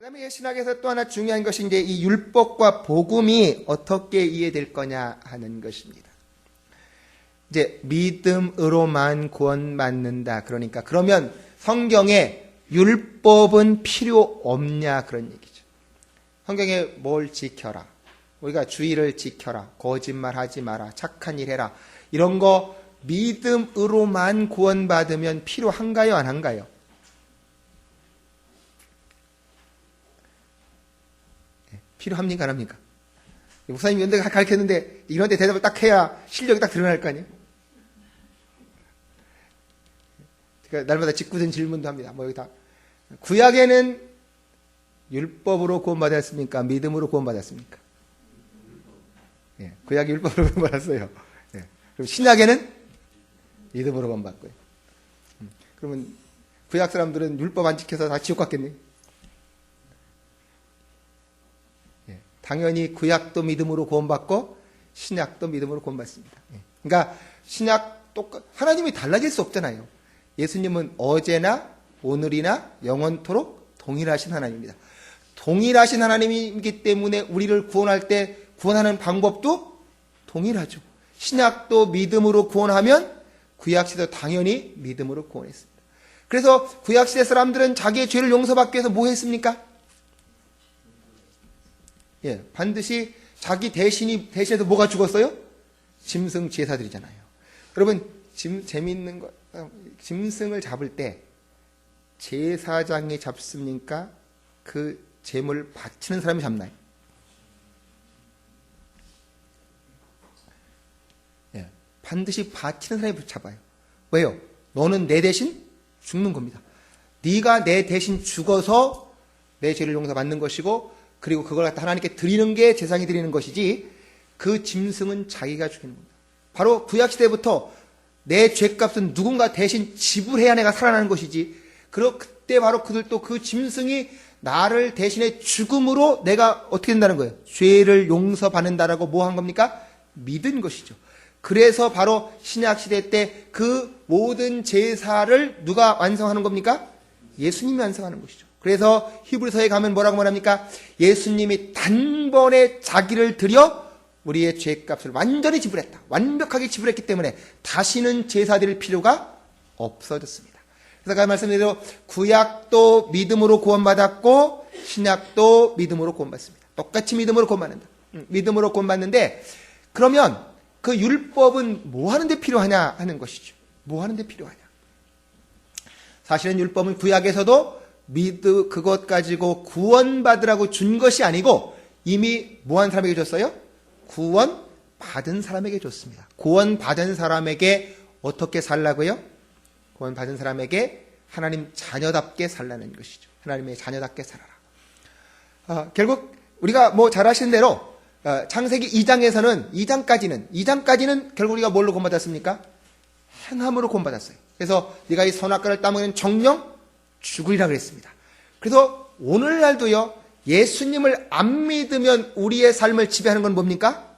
그다음에 신학에서 또 하나 중요한 것이 이제 이 율법과 복음이 어떻게 이해될 거냐 하는 것입니다. 이제 믿음으로만 구원받는다. 그러니까 그러면 성경에 율법은 필요 없냐 그런 얘기죠. 성경에 뭘 지켜라. 우리가 주의를 지켜라. 거짓말하지 마라. 착한 일 해라. 이런 거 믿음으로만 구원받으면 필요한가요? 안 한가요? 필요합니까? 안 합니까? 목사님이 이런 데 가르쳤는데 이런 데 대답을 딱 해야 실력이 딱 드러날 거 아니에요? 그러니까 날마다 짓궂은 질문도 합니다. 뭐 여기다 구약에는 율법으로 구원받았습니까? 믿음으로 구원받았습니까? 예, 구약이 율법으로 구원받았어요. 예, 그럼 신약에는 믿음으로 구원받고요. 그러면 구약 사람들은 율법 안 지켜서 다 지옥 갔겠네요. 당연히 구약도 믿음으로 구원받고 신약도 믿음으로 구원받습니다. 그러니까 신약 하나님이 달라질 수 없잖아요. 예수님은 어제나 오늘이나 영원토록 동일하신 하나님입니다. 동일하신 하나님이기 때문에 우리를 구원할 때 구원하는 방법도 동일하죠. 신약도 믿음으로 구원하면 구약시대도 당연히 믿음으로 구원했습니다. 그래서 구약시대 사람들은 자기의 죄를 용서받기 위해서 뭐 했습니까? 예, 반드시 자기 대신해서 뭐가 죽었어요? 짐승 제사드리잖아요. 여러분, 재밌는 거, 짐승을 잡을 때 제사장이 잡습니까? 그 제물 바치는 사람이 잡나요? 예, 반드시 바치는 사람이 잡아요. 왜요? 너는 내 대신 죽는 겁니다. 네가 내 대신 죽어서 내 죄를 용서받는 것이고 그리고 그걸 갖다 하나님께 드리는 게 제사장이 드리는 것이지 그 짐승은 자기가 죽이는 겁니다. 바로 구약시대부터 내 죄값은 누군가 대신 지불해야 내가 살아나는 것이지 그때 바로 그들도 그 짐승이 나를 대신해 죽음으로 내가 어떻게 된다는 거예요? 죄를 용서받는다라고 뭐 한 겁니까? 믿은 것이죠. 그래서 바로 신약시대 때 그 모든 제사를 누가 완성하는 겁니까? 예수님이 완성하는 것이죠. 그래서 히브리서에 가면 뭐라고 말합니까? 예수님이 단번에 자기를 들여 우리의 죄값을 완전히 지불했다. 완벽하게 지불했기 때문에 다시는 제사 드릴 필요가 없어졌습니다. 그래서 아까 말씀드린 대로 구약도 믿음으로 구원받았고 신약도 믿음으로 구원받습니다. 똑같이 믿음으로 구원받는다. 믿음으로 구원받는데 그러면 그 율법은 뭐 하는 데 필요하냐 하는 것이죠. 뭐 하는 데 필요하냐. 사실은 율법은 구약에서도 그것 가지고 구원받으라고 준 것이 아니고 이미 뭐한 사람에게 줬어요? 구원받은 사람에게 줬습니다. 구원받은 사람에게 어떻게 살라고요? 구원받은 사람에게 하나님 자녀답게 살라는 것이죠. 하나님의 자녀답게 살아라. 결국 우리가 뭐 잘 아시는 대로 창세기 2장까지는 결국 우리가 뭘로 구원받았습니까? 행함으로 구원받았어요. 그래서 네가 이 선악과를 따먹는 정령 죽으리라 그랬습니다. 그래서 오늘날도요, 예수님을 안 믿으면 우리의 삶을 지배하는 건 뭡니까?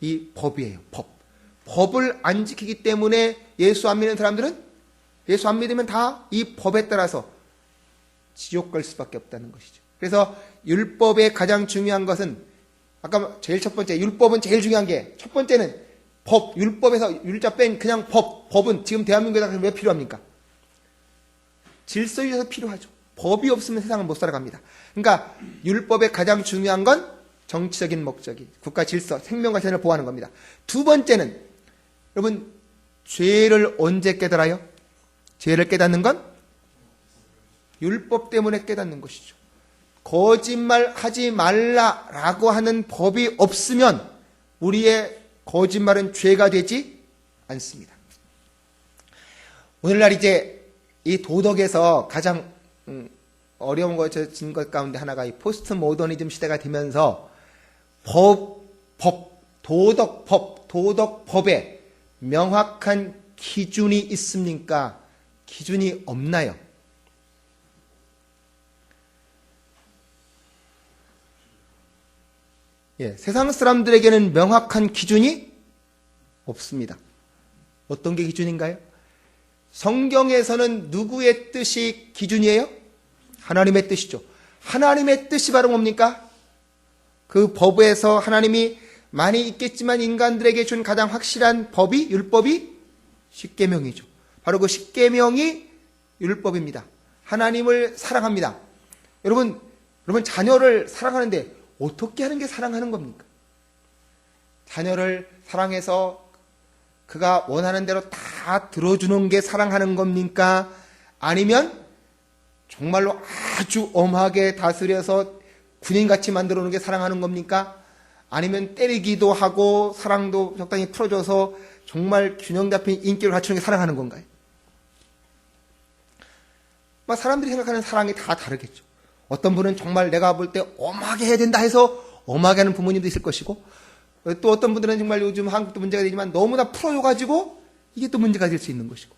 이 법이에요, 법. 법을 안 지키기 때문에 예수 안 믿는 사람들은 예수 안 믿으면 다 이 법에 따라서 지옥 갈 수밖에 없다는 것이죠. 그래서 율법의 가장 중요한 것은 아까 제일 첫 번째, 율법은 제일 중요한 게 첫 번째는 법, 율법에서 율자 뺀 그냥 법은 지금 대한민국에 왜 필요합니까? 질서유지에서 필요하죠. 법이 없으면 세상은 못 살아갑니다. 그러니까 율법의 가장 중요한 건 정치적인 목적이 국가 질서, 생명과 재산을 보호하는 겁니다. 두 번째는 여러분 죄를 언제 깨달아요? 죄를 깨닫는 건 율법 때문에 깨닫는 것이죠. 거짓말하지 말라라고 하는 법이 없으면 우리의 거짓말은 죄가 되지 않습니다. 오늘날 이제 이 도덕에서 가장 어려운 것인 것 가운데 하나가 이 포스트 모더니즘 시대가 되면서 도덕법에 명확한 기준이 있습니까? 기준이 없나요? 예, 세상 사람들에게는 명확한 기준이 없습니다. 어떤 게 기준인가요? 성경에서는 누구의 뜻이 기준이에요? 하나님의 뜻이죠. 하나님의 뜻이 바로 뭡니까? 그 법에서 하나님이 많이 있겠지만 인간들에게 준 가장 확실한 법이, 율법이 십계명이죠. 바로 그 십계명이 율법입니다. 하나님을 사랑합니다. 여러분 자녀를 사랑하는데 어떻게 하는 게 사랑하는 겁니까? 자녀를 사랑해서 그가 원하는 대로 다 들어주는 게 사랑하는 겁니까? 아니면 정말로 아주 엄하게 다스려서 군인같이 만들어 놓은 게 사랑하는 겁니까? 아니면 때리기도 하고 사랑도 적당히 풀어줘서 정말 균형 잡힌 인격을 갖추는 게 사랑하는 건가요? 사람들이 생각하는 사랑이 다 다르겠죠. 어떤 분은 정말 내가 볼 때 엄하게 해야 된다 해서 엄하게 하는 부모님도 있을 것이고, 또 어떤 분들은 정말 요즘 한국도 문제가 되지만 너무나 풀어줘가지고 이게 또 문제가 될 수 있는 것이고,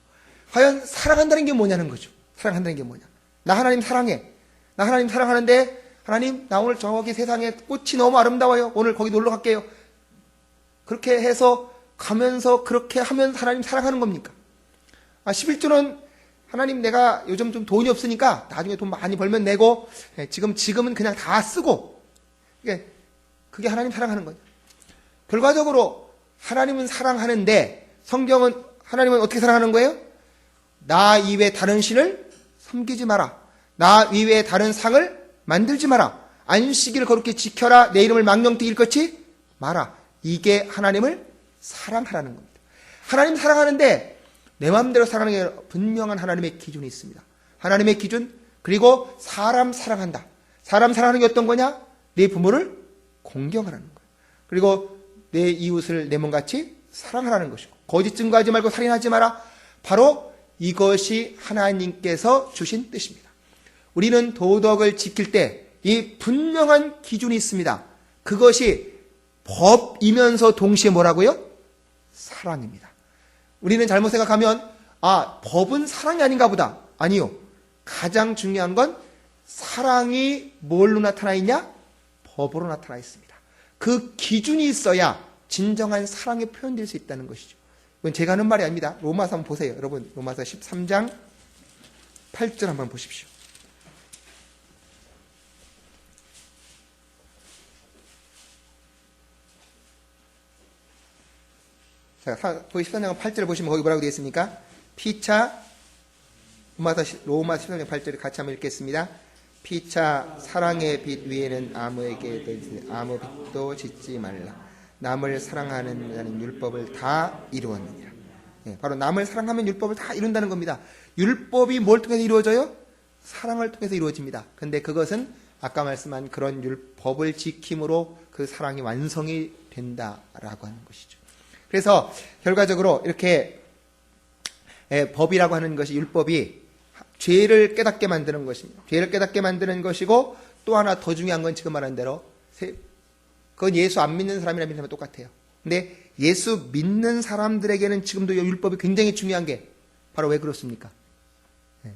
과연 사랑한다는 게 뭐냐는 거죠. 사랑한다는 게 뭐냐. 나 하나님 사랑해. 나 하나님 사랑하는데 하나님 나 오늘 저기 세상에 꽃이 너무 아름다워요. 오늘 거기 놀러 갈게요. 그렇게 해서 가면서 그렇게 하면 하나님 사랑하는 겁니까? 11조는 하나님 내가 요즘 좀 돈이 없으니까 나중에 돈 많이 벌면 내고 지금은 그냥 다 쓰고, 그게 하나님 사랑하는 거죠. 결과적으로 하나님은 사랑하는데 성경은 하나님은 어떻게 사랑하는 거예요? 나 이외에 다른 신을 섬기지 마라. 나 이외에 다른 상을 만들지 마라. 안식일을 거룩히 지켜라. 내 이름을 망령되이 일컫지 마라. 이게 하나님을 사랑하라는 겁니다. 하나님 사랑하는데 내 마음대로 사랑하는 게 분명한 하나님의 기준이 있습니다. 하나님의 기준, 그리고 사람 사랑한다. 사람 사랑하는 게 어떤 거냐? 내 부모를 공경하라는 거예요. 그리고 내 이웃을 내 몸같이 사랑하라는 것이고, 거짓 증거하지 말고 살인하지 마라. 바로 이것이 하나님께서 주신 뜻입니다. 우리는 도덕을 지킬 때 이 분명한 기준이 있습니다. 그것이 법이면서 동시에 뭐라고요? 사랑입니다. 우리는 잘못 생각하면 법은 사랑이 아닌가 보다. 아니요. 가장 중요한 건 사랑이 뭘로 나타나 있냐? 법으로 나타나 있습니다. 그 기준이 있어야 진정한 사랑이 표현될 수 있다는 것이죠. 이건 제가 하는 말이 아닙니다. 로마서 한번 보세요. 여러분 로마서 13장 8절 한번 보십시오. 자, 거기 13장 8절 보시면 거기 뭐라고 되어 있습니까? 피차, 로마서 13장 8절을 같이 한번 읽겠습니다. 피차 사랑의 빛 위에는 아무 빛도 짓지 말라. 남을 사랑하는 자는 율법을 다 이루었느니라. 바로 남을 사랑하면 율법을 다 이룬다는 겁니다. 율법이 뭘 통해서 이루어져요? 사랑을 통해서 이루어집니다. 근데 그것은 아까 말씀한 그런 율법을 지킴으로 그 사랑이 완성이 된다라고 하는 것이죠. 그래서 결과적으로 이렇게 법이라고 하는 것이, 율법이 죄를 깨닫게 만드는 것입니다. 죄를 깨닫게 만드는 것이고, 또 하나 더 중요한 건 지금 말한 대로 그건 예수 안 믿는 사람이랑 믿는 사람이 똑같아요. 근데 예수 믿는 사람들에게는 지금도 이 율법이 굉장히 중요한 게 바로 왜 그렇습니까?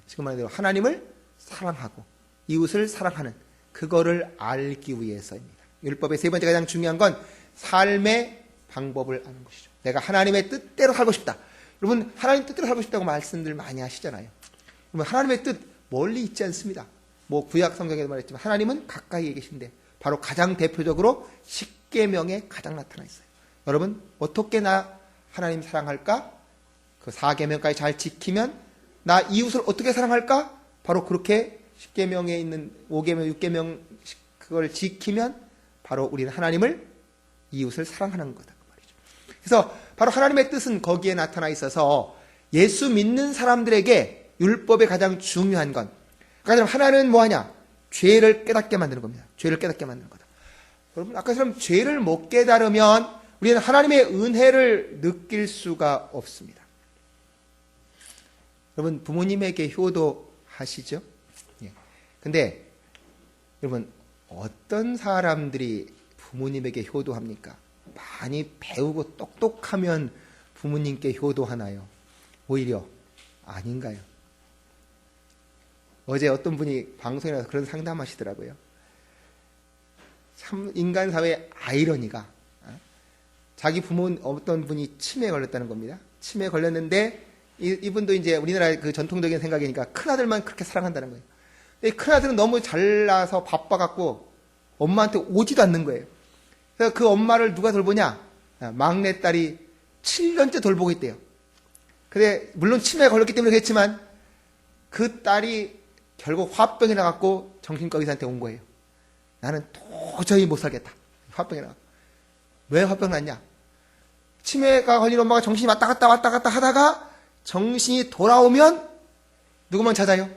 지금 말한 대로 하나님을 사랑하고 이웃을 사랑하는 그거를 알기 위해서입니다. 율법의 세 번째 가장 중요한 건 삶의 방법을 아는 것이죠. 내가 하나님의 뜻대로 살고 싶다. 여러분 하나님 뜻대로 살고 싶다고 말씀들 많이 하시잖아요. 그러면 하나님의 뜻 멀리 있지 않습니다. 구약 성경에도 말했지만 하나님은 가까이에 계신데 바로 가장 대표적으로 십계명에 가장 나타나 있어요. 여러분 어떻게 나 하나님 사랑할까? 그 4계명까지 잘 지키면 나 이웃을 어떻게 사랑할까? 바로 그렇게 십계명에 있는 5계명, 6계명 그걸 지키면 바로 우리는 하나님을 이웃을 사랑하는 거다. 그래서 바로 하나님의 뜻은 거기에 나타나 있어서 예수 믿는 사람들에게 율법의 가장 중요한 건, 그러니까 하나는 뭐하냐? 죄를 깨닫게 만드는 겁니다. 죄를 깨닫게 만드는 거다. 여러분 아까처럼 죄를 못 깨달으면 우리는 하나님의 은혜를 느낄 수가 없습니다. 여러분 부모님에게 효도하시죠? 근데 여러분 어떤 사람들이 부모님에게 효도합니까? 많이 배우고 똑똑하면 부모님께 효도하나요? 오히려 아닌가요? 어제 어떤 분이 방송에 나와서 그런 상담하시더라고요. 참 인간 사회의 아이러니가, 자기 부모 어떤 분이 치매에 걸렸다는 겁니다. 치매에 걸렸는데 이분도 이제 우리나라의 그 전통적인 생각이니까 큰아들만 그렇게 사랑한다는 거예요. 큰아들은 너무 잘나서 바빠갖고 엄마한테 오지도 않는 거예요. 그래서 그 엄마를 누가 돌보냐? 막내딸이 7년째 돌보고 있대요. 근데 물론 치매에 걸렸기 때문에 그랬지만 그 딸이 결국 화병이 나갖고 정신과 의사한테 온 거예요. 나는 도저히 못 살겠다. 화병이 나갖고. 왜 화병 났냐? 치매가 걸린 엄마가 정신이 왔다 갔다 하다가 정신이 돌아오면 누구만 찾아요?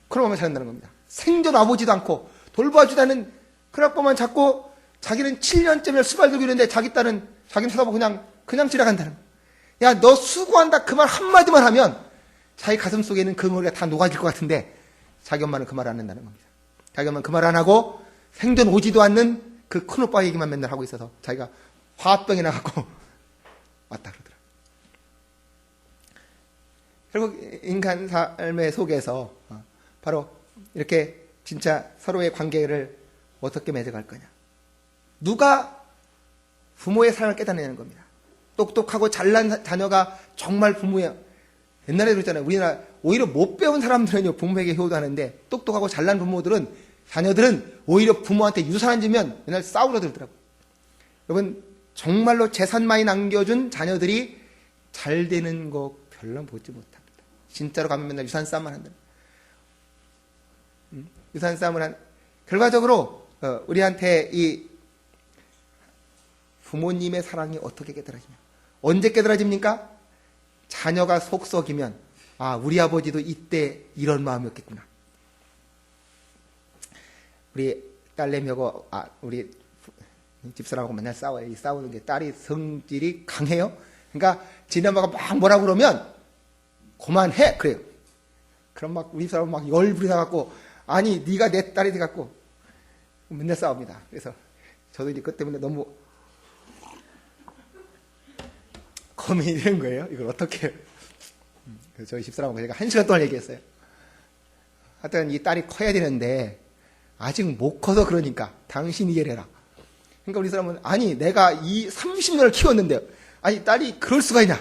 그런 엄마 찾는다는 겁니다. 생전 와보지도 않고 돌봐주지도 않은 큰 아빠만 찾고 자기는 7년째면 수발 들고 있는데 자기는 쳐다보고 그냥 지나간다는 거예요. 야, 너 수고한다 그 말 한마디만 하면 자기 가슴 속에는 그 머리가 다 녹아질 것 같은데 자기 엄마는 그 말 안 한다는 겁니다. 자기 엄마는 그 말 안 하고 생전 오지도 않는 그 큰오빠 얘기만 맨날 하고 있어서 자기가 화병이 나갖고 왔다 그러더라. 결국 인간 삶의 속에서 바로 이렇게 진짜 서로의 관계를 어떻게 맺어갈 거냐. 누가 부모의 사랑을 깨닫느냐는 겁니다. 똑똑하고 잘난 자녀가 정말 부모의, 옛날에 그랬잖아요. 우리나라 오히려 못 배운 사람들은요 부모에게 효도하는데 똑똑하고 잘난 부모들은, 자녀들은 오히려 부모한테 유산을 주면 맨날 싸우려 들더라고요. 여러분 정말로 재산 많이 남겨준 자녀들이 잘 되는 거 별로 보지 못합니다. 진짜로 가면 맨날 유산 싸움만 한다. 유산 싸움을 한, 결과적으로 우리한테 이 부모님의 사랑이 어떻게 깨달아지냐? 언제 깨달아집니까? 자녀가 속 썩이면, 아, 우리 아버지도 이때 이런 마음이었겠구나. 우리 딸내미하고 우리 집사람하고 맨날 싸워요. 이 싸우는 게, 딸이 성질이 강해요. 그러니까 지네엄마가 막 뭐라고 그러면 그만해 그래요. 그럼 막 우리 사람 막 열부리다갖고, 아니 네가 내 딸이 돼갖고 맨날 싸웁니다. 그래서 저도 이제 그것 때문에 너무 고민이 되는 거예요. 이걸 어떻게. 그래서 저희 집사람하고 제가 1시간 동안 얘기했어요. 하여튼 이 딸이 커야 되는데 아직 못 커서 그러니까 당신이 이해를 해라. 그러니까 우리 사람은, 아니 내가 이 30년을 키웠는데 아니 딸이 그럴 수가 있냐.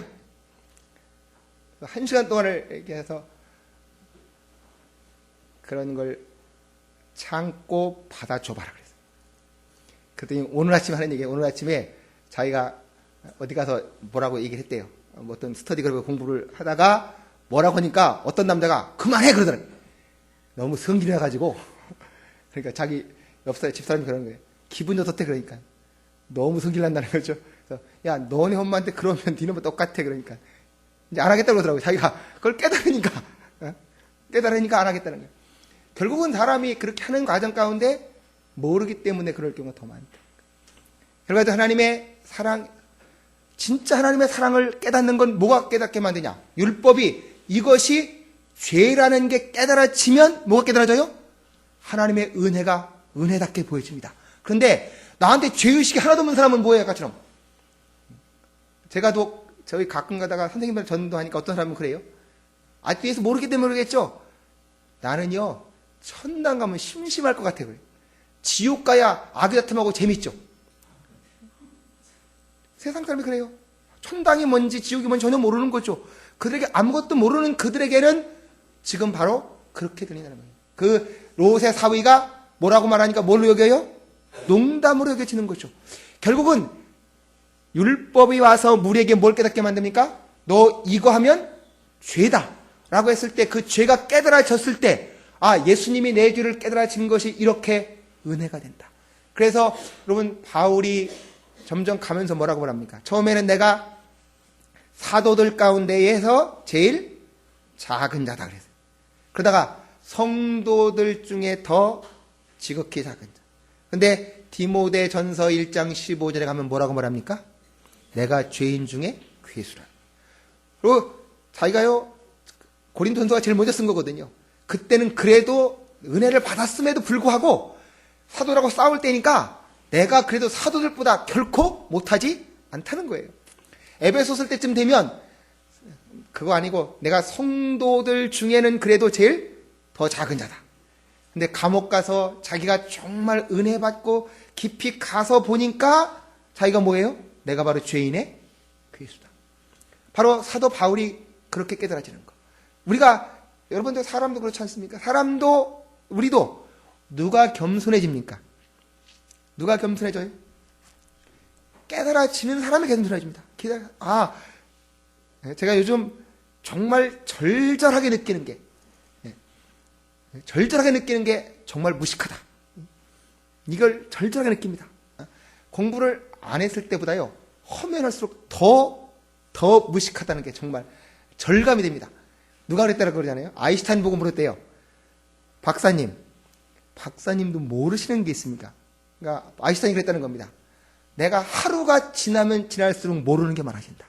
1시간 동안을 얘기해서 그런 걸 참고 받아줘봐라 그랬어요. 그랬더니 오늘 아침에 하는 얘기예요. 오늘 아침에 자기가 어디 가서 뭐라고 얘기를 했대요. 뭐 어떤 스터디 그룹에 공부를 하다가 뭐라고 하니까 어떤 남자가 그만해 그러더라고요. 너무 성질이 나가지고. 그러니까 자기 옆에 집사람이 그러는 거예요. 기분 좋던데 그러니까. 너무 성질 난다는 거죠. 그래서 야, 너네 엄마한테 그러면 니놈은 똑같아 그러니까. 이제 안 하겠다고 그러더라고요. 자기가 그걸 깨달으니까. 깨달으니까 안 하겠다는 거예요. 결국은 사람이 그렇게 하는 과정 가운데 모르기 때문에 그럴 경우가 더 많다. 결과적으로 하나님의 사랑, 진짜 하나님의 사랑을 깨닫는 건 뭐가 깨닫게 만드냐? 율법이 이것이 죄라는 게 깨달아지면 뭐가 깨달아져요? 하나님의 은혜가 은혜답게 보여집니다. 그런데 나한테 죄의식이 하나도 없는 사람은 뭐예요? 아까처럼. 제가 저희 가끔 가다가 선생님들 전도하니까 어떤 사람은 그래요. 아직도 예수 모르기 때문에 모르겠죠? 나는요, 천당 가면 심심할 것 같아요. 지옥 가야 아귀다툼하고 재밌죠? 세상 사람이 그래요. 천당이 뭔지 지옥이 뭔지 전혀 모르는 거죠. 그들에게 아무것도 모르는 그들에게는 지금 바로 그렇게 들린다는 거예요. 그 롯의 사위가 뭐라고 말하니까 뭘로 여겨요? 농담으로 여겨지는 거죠. 결국은 율법이 와서 우리에게 뭘 깨닫게 만듭니까? 너 이거 하면 죄다 라고 했을 때, 그 죄가 깨달아졌을 때, 아, 예수님이 내 죄를 깨달아진 것이 이렇게 은혜가 된다. 그래서 여러분 바울이 점점 가면서 뭐라고 말합니까? 처음에는 내가 사도들 가운데에서 제일 작은 자다 그랬어요. 그러다가 성도들 중에 더 지극히 작은 자. 근데 디모데전서 1장 15절에 가면 뭐라고 말합니까? 내가 죄인 중에 괴수라. 그리고 자기가요, 고린도전서가 제일 먼저 쓴 거거든요. 그때는 그래도 은혜를 받았음에도 불구하고 사도라고 싸울 때니까 내가 그래도 사도들보다 결코 못하지 않다는 거예요. 에베소 쓸 때쯤 되면 그거 아니고 내가 성도들 중에는 그래도 제일 더 작은 자다. 근데 감옥 가서 자기가 정말 은혜 받고 깊이 가서 보니까 자기가 뭐예요? 내가 바로 죄인의 괴수다. 바로 사도 바울이 그렇게 깨달아지는 거. 우리가, 여러분들 사람도 그렇지 않습니까? 사람도 우리도 누가 겸손해집니까? 누가 겸손해져요? 깨달아지는 사람이 겸손해집니다. 제가 요즘 정말 절절하게 느끼는 게 정말 무식하다. 이걸 절절하게 느낍니다. 공부를 안 했을 때보다요, 하면 할수록 더 무식하다는 게 정말 절감이 됩니다. 누가 그랬다고 그러잖아요. 아인슈타인 보고 물었대요. 박사님도 모르시는 게 있습니까? 그러니까 아인슈타인이 그랬다는 겁니다. 내가 하루가 지나면 지날수록 모르는 게 많아진다.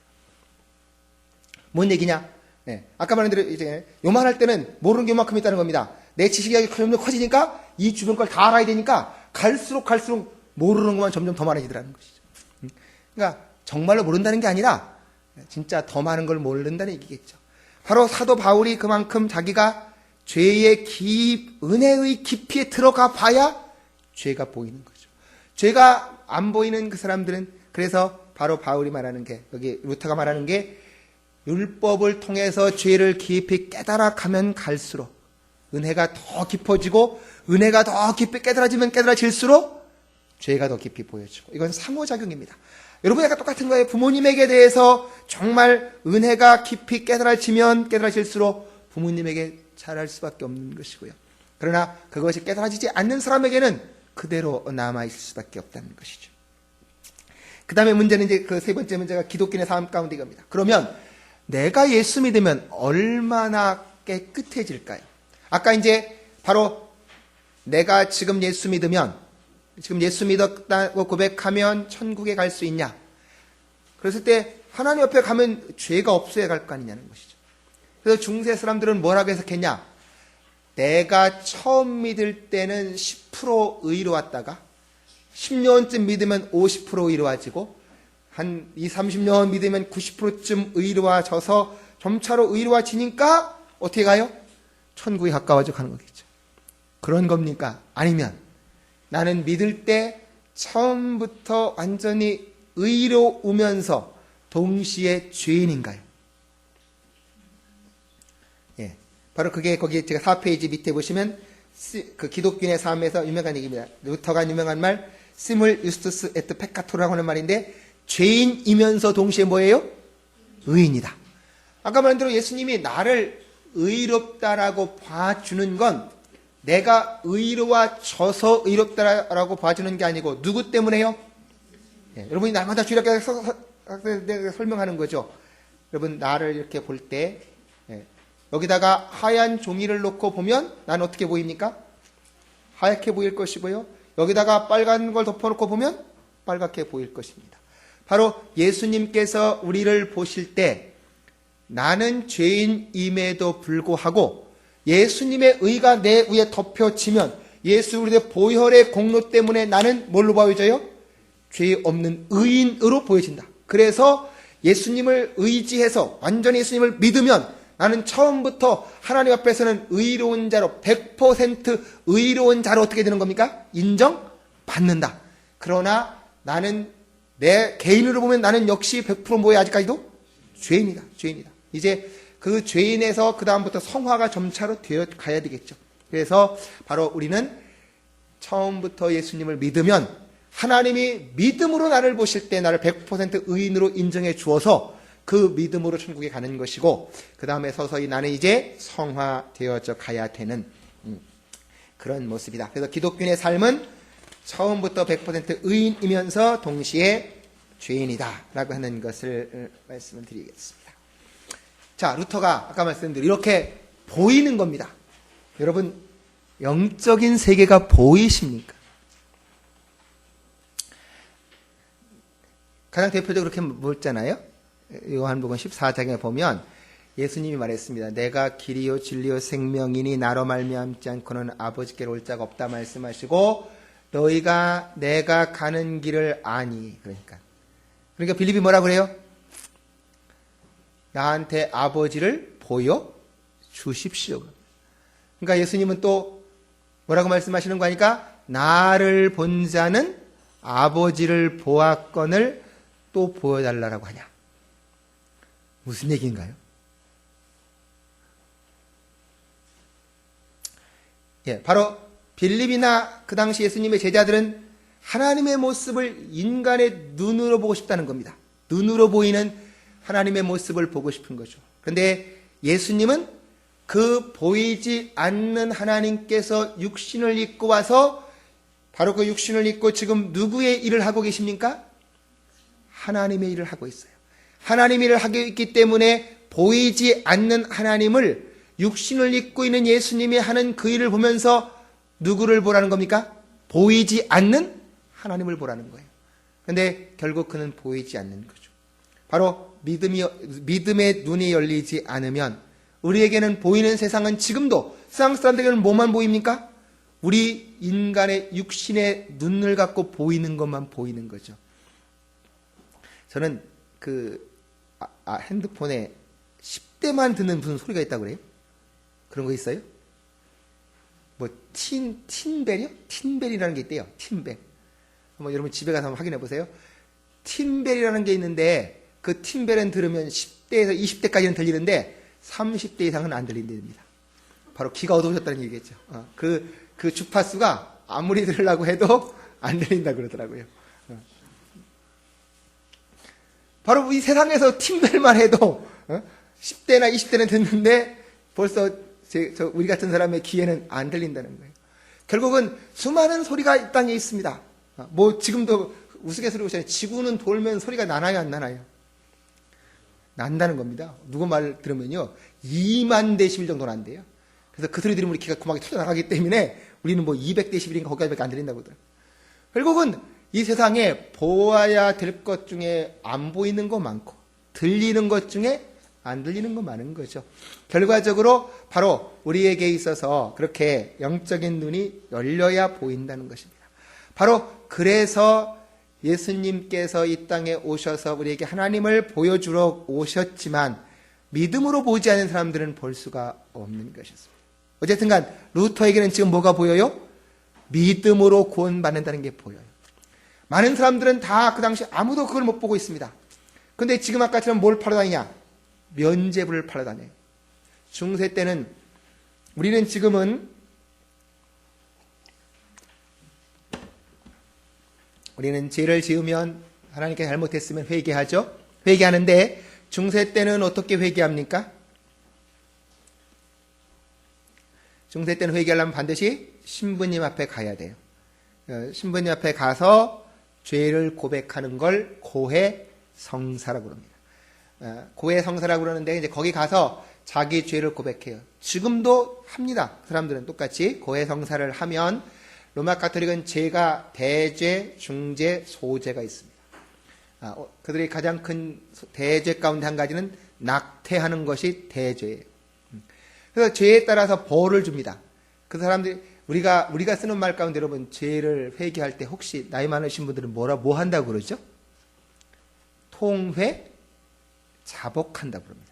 뭔 얘기냐? 아까 말한 대로 이제 요만할 때는 모르는 게 요만큼 있다는 겁니다. 내 지식이 점점 커지니까 이 주변 걸 다 알아야 되니까 갈수록 모르는 것만 점점 더 많아지더라는 것이죠. 그러니까 정말로 모른다는 게 아니라 진짜 더 많은 걸 모른다는 얘기겠죠. 바로 사도 바울이 그만큼 자기가 죄의 은혜의 깊이에 들어가 봐야 죄가 보이는 거죠. 죄가 안 보이는 그 사람들은, 그래서 바로 바울이 말하는 게, 여기 루터가 말하는 게, 율법을 통해서 죄를 깊이 깨달아 가면 갈수록 은혜가 더 깊어지고, 은혜가 더 깊이 깨달아지면 깨달아질수록 죄가 더 깊이 보여지고, 이건 상호작용입니다. 여러분, 약간 똑같은 거예요. 부모님에게 대해서 정말 은혜가 깊이 깨달아질수록 부모님에게 잘할 수밖에 없는 것이고요. 그러나 그것이 깨달아지지 않는 사람에게는 그대로 남아있을 수밖에 없다는 것이죠. 그 다음에 문제는 이제 그 세 번째 문제가 기독교인의 삶 가운데 이겁니다. 그러면 내가 예수 믿으면 얼마나 깨끗해질까요? 아까 이제 바로 내가 지금 예수 믿었다고 고백하면 천국에 갈 수 있냐? 그랬을 때 하나님 옆에 가면 죄가 없어야 갈 거 아니냐는 것이죠. 그래서 중세 사람들은 뭐라고 해석했냐? 내가 처음 믿을 때는 10% 의로웠다가 10년쯤 믿으면 50% 의로워지고 한 20, 30년 믿으면 90%쯤 의로워져서 점차로 의로워지니까 어떻게 가요? 천국에 가까워져 가는 거겠죠. 그런 겁니까? 아니면 나는 믿을 때 처음부터 완전히 의로우면서 동시에 죄인인가요? 바로 그게 거기 제가 4페이지 밑에 보시면 그 기독교인의 삶에서 유명한 얘기입니다. 루터가 유명한 말, 시물 유스투스 에트 페카토라고 하는 말인데, 죄인이면서 동시에 뭐예요? 의인이다. 아까 말한 대로 예수님이 나를 의롭다라고 봐주는 건 내가 의로워져서 의롭다라고 봐주는 게 아니고 누구 때문에요? 여러분이 날마다 주일학교 설명하는 거죠. 여러분, 나를 이렇게 볼 때 여기다가 하얀 종이를 놓고 보면 나는 어떻게 보입니까? 하얗게 보일 것이고요. 여기다가 빨간 걸 덮어놓고 보면 빨갛게 보일 것입니다. 바로 예수님께서 우리를 보실 때 나는 죄인임에도 불구하고 예수님의 의가 내 위에 덮여지면 예수 우리의 보혈의 공로 때문에 나는 뭘로 보여져요? 죄 없는 의인으로 보여진다. 그래서 예수님을 의지해서 완전히 예수님을 믿으면 나는 처음부터 하나님 앞에서는 의로운 자로 100% 의로운 자로 어떻게 되는 겁니까? 인정받는다. 그러나 나는 내 개인으로 보면 나는 역시 100% 뭐야? 아직까지도? 죄인이다. 이제 그 죄인에서 그 다음부터 성화가 점차로 되어 가야 되겠죠. 그래서 바로 우리는 처음부터 예수님을 믿으면 하나님이 믿음으로 나를 보실 때 나를 100% 의인으로 인정해 주어서 그 믿음으로 천국에 가는 것이고, 그 다음에 서서히 나는 이제 성화되어져 가야 되는 그런 모습이다. 그래서 기독교인의 삶은 처음부터 100% 의인이면서 동시에 죄인이다 라고 하는 것을 말씀을 드리겠습니다. 자, 루터가 아까 말씀드린 이렇게 보이는 겁니다. 여러분, 영적인 세계가 보이십니까? 가장 대표적으로 그렇게 묻잖아요. 요한복음 14장에 보면 예수님이 말했습니다. 내가 길이요 진리요 생명이니 나로 말미암지 않고는 아버지께로 올 자가 없다 말씀하시고, 너희가 내가 가는 길을 아니. 그러니까 빌립이 뭐라 그래요? 나한테 아버지를 보여 주십시오. 그러니까 예수님은 또 뭐라고 말씀하시는 거 아니까? 나를 본 자는 아버지를 보았건을 또 보여달라고 하냐. 무슨 얘기인가요? 예, 바로 빌립이나 그 당시 예수님의 제자들은 하나님의 모습을 인간의 눈으로 보고 싶다는 겁니다. 눈으로 보이는 하나님의 모습을 보고 싶은 거죠. 그런데 예수님은 그 보이지 않는 하나님께서 육신을 입고 와서 바로 그 육신을 입고 지금 누구의 일을 하고 계십니까? 하나님의 일을 하고 있어요. 하나님의 일을 하고 있기 때문에 보이지 않는 하나님을 육신을 입고 있는 예수님이 하는 그 일을 보면서 누구를 보라는 겁니까? 보이지 않는 하나님을 보라는 거예요. 그런데 결국 그는 보이지 않는 거죠. 바로 믿음의 눈이 열리지 않으면 우리에게는 보이는 세상은 지금도 세상 사람들에게는 뭐만 보입니까? 우리 인간의 육신의 눈을 갖고 보이는 것만 보이는 거죠. 저는 핸드폰에 10대만 듣는 무슨 소리가 있다고 그래요? 그런 거 있어요? 뭐 틴벨이요? 틴벨이라는 게 있대요. 틴벨. 한번 여러분 집에 가서 한번 확인해 보세요. 틴벨이라는 게 있는데 그 틴벨은 들으면 10대에서 20대까지는 들리는데 30대 이상은 안 들린답니다. 바로 귀가 어두워졌다는 얘기겠죠. 그 주파수가 아무리 들으려고 해도 안 들린다 그러더라고요. 바로 이 세상에서 틴벨만 해도 10대나 20대는 듣는데 벌써 우리 같은 사람의 귀에는 안 들린다는 거예요. 결국은 수많은 소리가 이 땅에 있습니다. 뭐 지금도 우스갯소리 보시잖아요. 지구는 돌면 소리가 나나요, 안 나나요? 난다는 겁니다. 누구 말 들으면요 2만 데시벨 정도 난대요. 그래서 그 소리 들으면 우리 귀가 고막이 터져나가기 때문에 우리는 뭐 200데시벨인가 거기까지밖에 안 들린다고 하더라고요. 결국은 이 세상에 보아야 될 것 중에 안 보이는 거 많고 들리는 것 중에 안 들리는 거 많은 거죠. 결과적으로 바로 우리에게 있어서 그렇게 영적인 눈이 열려야 보인다는 것입니다. 바로 그래서 예수님께서 이 땅에 오셔서 우리에게 하나님을 보여주러 오셨지만 믿음으로 보지 않는 사람들은 볼 수가 없는 것이었습니다. 어쨌든 간 루터에게는 지금 뭐가 보여요? 믿음으로 구원받는다는 게 보여요. 많은 사람들은 다 그 당시 아무도 그걸 못 보고 있습니다. 그런데 지금 아까처럼 뭘 팔아 다니냐? 면죄부를 팔아 다녀요. 중세 때는 우리는 지금은 죄를 지으면 하나님께 잘못했으면 회개하죠. 회개하는데 중세 때는 어떻게 회개합니까? 중세 때는 회개하려면 반드시 신부님 앞에 가야 돼요. 신부님 앞에 가서 죄를 고백하는 걸 고해성사라고 그럽니다. 고해성사라고 그러는데 이제 거기 가서 자기 죄를 고백해요. 지금도 합니다. 사람들은 똑같이 고해성사를 하면 로마 가톨릭은 죄가 대죄, 중죄, 소죄가 있습니다. 그들이 가장 큰 대죄 가운데 한 가지는 낙태하는 것이 대죄예요. 그래서 죄에 따라서 벌을 줍니다. 그 사람들이 우리가 쓰는 말 가운데 여러분 죄를 회개할 때 혹시 나이 많으신 분들은 뭐 한다고 그러죠? 통회, 자복한다고 그럽니다.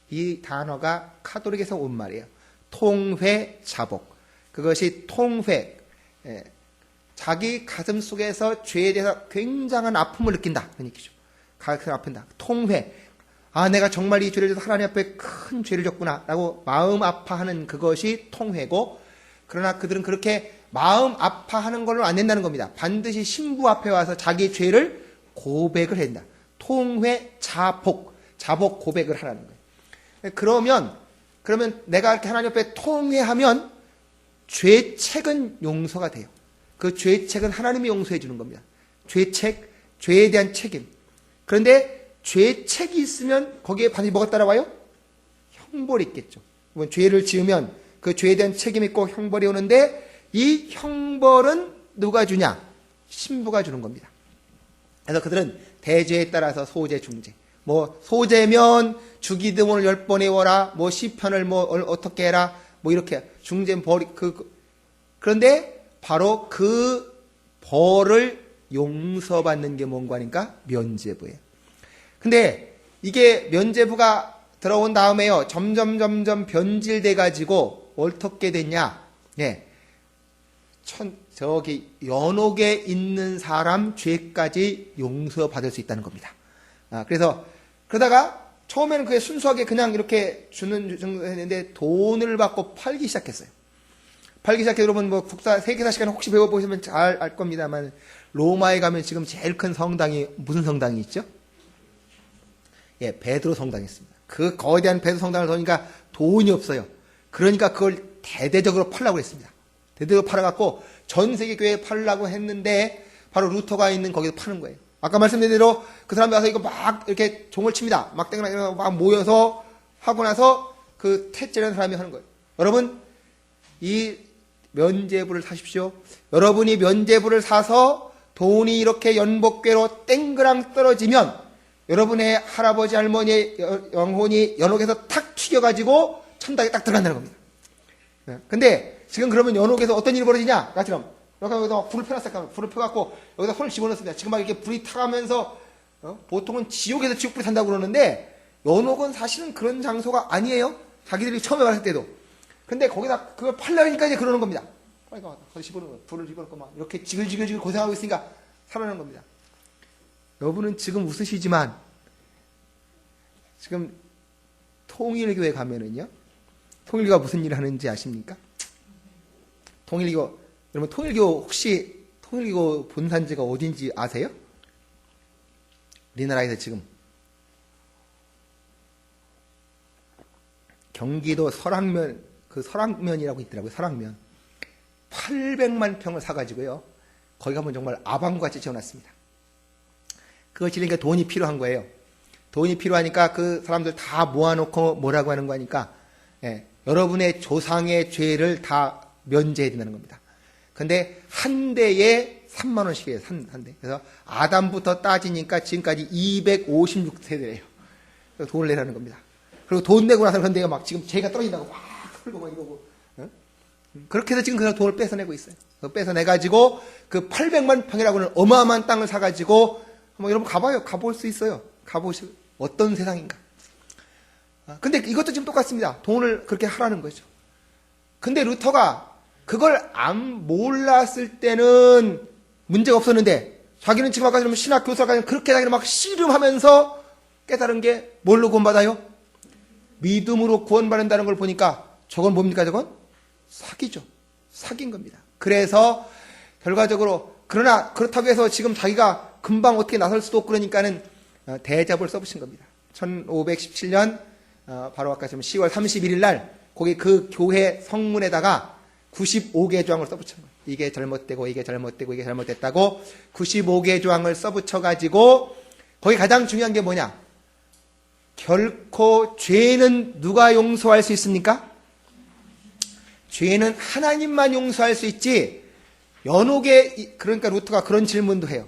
이 단어가 카톨릭에서 온 말이에요. 통회, 자복. 그것이 통회. 자기 가슴 속에서 죄에 대해서 굉장한 아픔을 느낀다. 그런 얘기죠. 가슴이 아픈다. 통회. 내가 정말 이 죄를 져서 하나님 앞에 큰 죄를 졌구나. 라고 마음 아파하는 그것이 통회고, 그러나 그들은 그렇게 마음 아파하는 걸로 안 된다는 겁니다. 반드시 신부 앞에 와서 자기 죄를 고백을 해야 된다. 통회, 자복 고백을 하라는 거예요. 그러면 내가 이렇게 하나님 앞에 통회하면 죄책은 용서가 돼요. 그 죄책은 하나님이 용서해 주는 겁니다. 죄에 대한 책임. 그런데 죄책이 있으면 거기에 반드시 뭐가 따라와요? 형벌이 있겠죠. 죄를 지으면 그 죄에 대한 책임이 있고 형벌이 오는데 이 형벌은 누가 주냐? 신부가 주는 겁니다. 그래서 그들은 대죄에 따라서 소죄, 중죄. 소죄면 주기도문을 10번 외워라. 시편을 어떻게 해라. 이렇게 중죄는 벌이 그런데 바로 그 벌을 용서받는 게 뭔가 하니까 면죄부예요. 근데 이게 면죄부가 들어온 다음에요. 점점 변질돼 가지고 어떻게 됐냐? 저기 연옥에 있는 사람 죄까지 용서받을 수 있다는 겁니다. 그러다가 처음에는 그게 순수하게 그냥 이렇게 주는 정도 했는데 돈을 받고 팔기 시작했어요. 팔기 시작해 여러분 뭐 국사 세계사 시간 혹시 배워보시면 잘 알 겁니다만 로마에 가면 지금 제일 큰 성당이 무슨 성당이 있죠? 예, 베드로 성당이 있습니다. 그 거대한 베드로 성당을 보니까 돈이 없어요. 그러니까 그걸 대대적으로 팔라고 했습니다. 대대적으로 팔아갖고 전 세계 교회에 팔라고 했는데 바로 루터가 있는 거기서 파는 거예요. 아까 말씀드린 대로 그 사람이 와서 이거 막 이렇게 종을 칩니다. 막대기나 막 모여서 하고 나서 그 태째라는 사람이 하는 거예요. 여러분 이 면죄부를 사십시오. 여러분이 면죄부를 사서 돈이 이렇게 연복궤로 땡그랑 떨어지면 여러분의 할아버지 할머니의 영혼이 연옥에서 탁 튀겨가지고 천당에 딱 들어간다는 겁니다. 근데 지금 그러면 연옥에서 어떤 일이 벌어지냐? 나처럼 여기다 불을 펴놨을까? 불을 펴갖고 여기다 손을 집어넣습니다. 지금 막 이렇게 불이 타가면서 보통은 지옥에서 지옥불이 산다고 그러는데 연옥은 사실은 그런 장소가 아니에요. 자기들이 처음에 갔을 때도. 근데 거기다 그걸 팔려니까 이제 그러는 겁니다. 그러니까 거기 집어넣는 거예요. 불을 집어넣고 막 이렇게 지글지글 고생하고 있으니까 살아나는 겁니다. 여러분은 지금 웃으시지만 지금 통일교회 가면은요. 통일교가 무슨 일을 하는지 아십니까? 통일교 여러분 통일교 혹시 통일교 본산지가 어딘지 아세요? 우리나라에서 지금 경기도 설악면 그 설악면이라고 있더라고요. 설악면 800만 평을 사가지고요. 거기 가면 정말 아방같이 지어놨습니다. 그걸 지으니까 돈이 필요한 거예요. 돈이 필요하니까 그 사람들 다 모아놓고 뭐라고 하는 거니까 여러분의 조상의 죄를 다 면제해야 된다는 겁니다. 근데 한 대에 3만 원씩이에요. 한 대. 그래서 아담부터 따지니까 지금까지 256세대래요. 그래서 돈을 내라는 겁니다. 그리고 돈 내고 나서 그런데요, 막 지금 죄가 떨어진다고 막 풀고 막 이러고. 그렇게 해서 지금 그 사람 돈을 뺏어내고 있어요. 뺏어내가지고 그 800만 평이라고 하는 어마어마한 땅을 사가지고 한번 여러분 가봐요. 가볼 수 있어요. 가보시고 어떤 세상인가. 근데 이것도 지금 똑같습니다. 돈을 그렇게 하라는 거죠. 근데 루터가 그걸 안 몰랐을 때는 문제가 없었는데 자기는 지금 아까 좀 신학 교사가 그렇게 자기는 막 씨름하면서 깨달은 게 뭘로 구원받아요? 믿음으로 구원받는다는 걸 보니까 저건 뭡니까 저건? 사기죠. 사기인 겁니다. 그래서 결과적으로 그러나 그렇다고 해서 지금 자기가 금방 어떻게 나설 수도 없고 그러니까는 대접을 써붙인 겁니다. 1517년 바로 아까 지금 10월 31일 날 거기 그 교회 성문에다가 95개 조항을 써붙인 거예요. 이게 잘못되고 이게 잘못되고 이게 잘못됐다고 95개 조항을 써붙여가지고 거기 가장 중요한 게 뭐냐? 결코 죄는 누가 용서할 수 있습니까? 죄는 하나님만 용서할 수 있지. 연옥에 그러니까 루터가 그런 질문도 해요.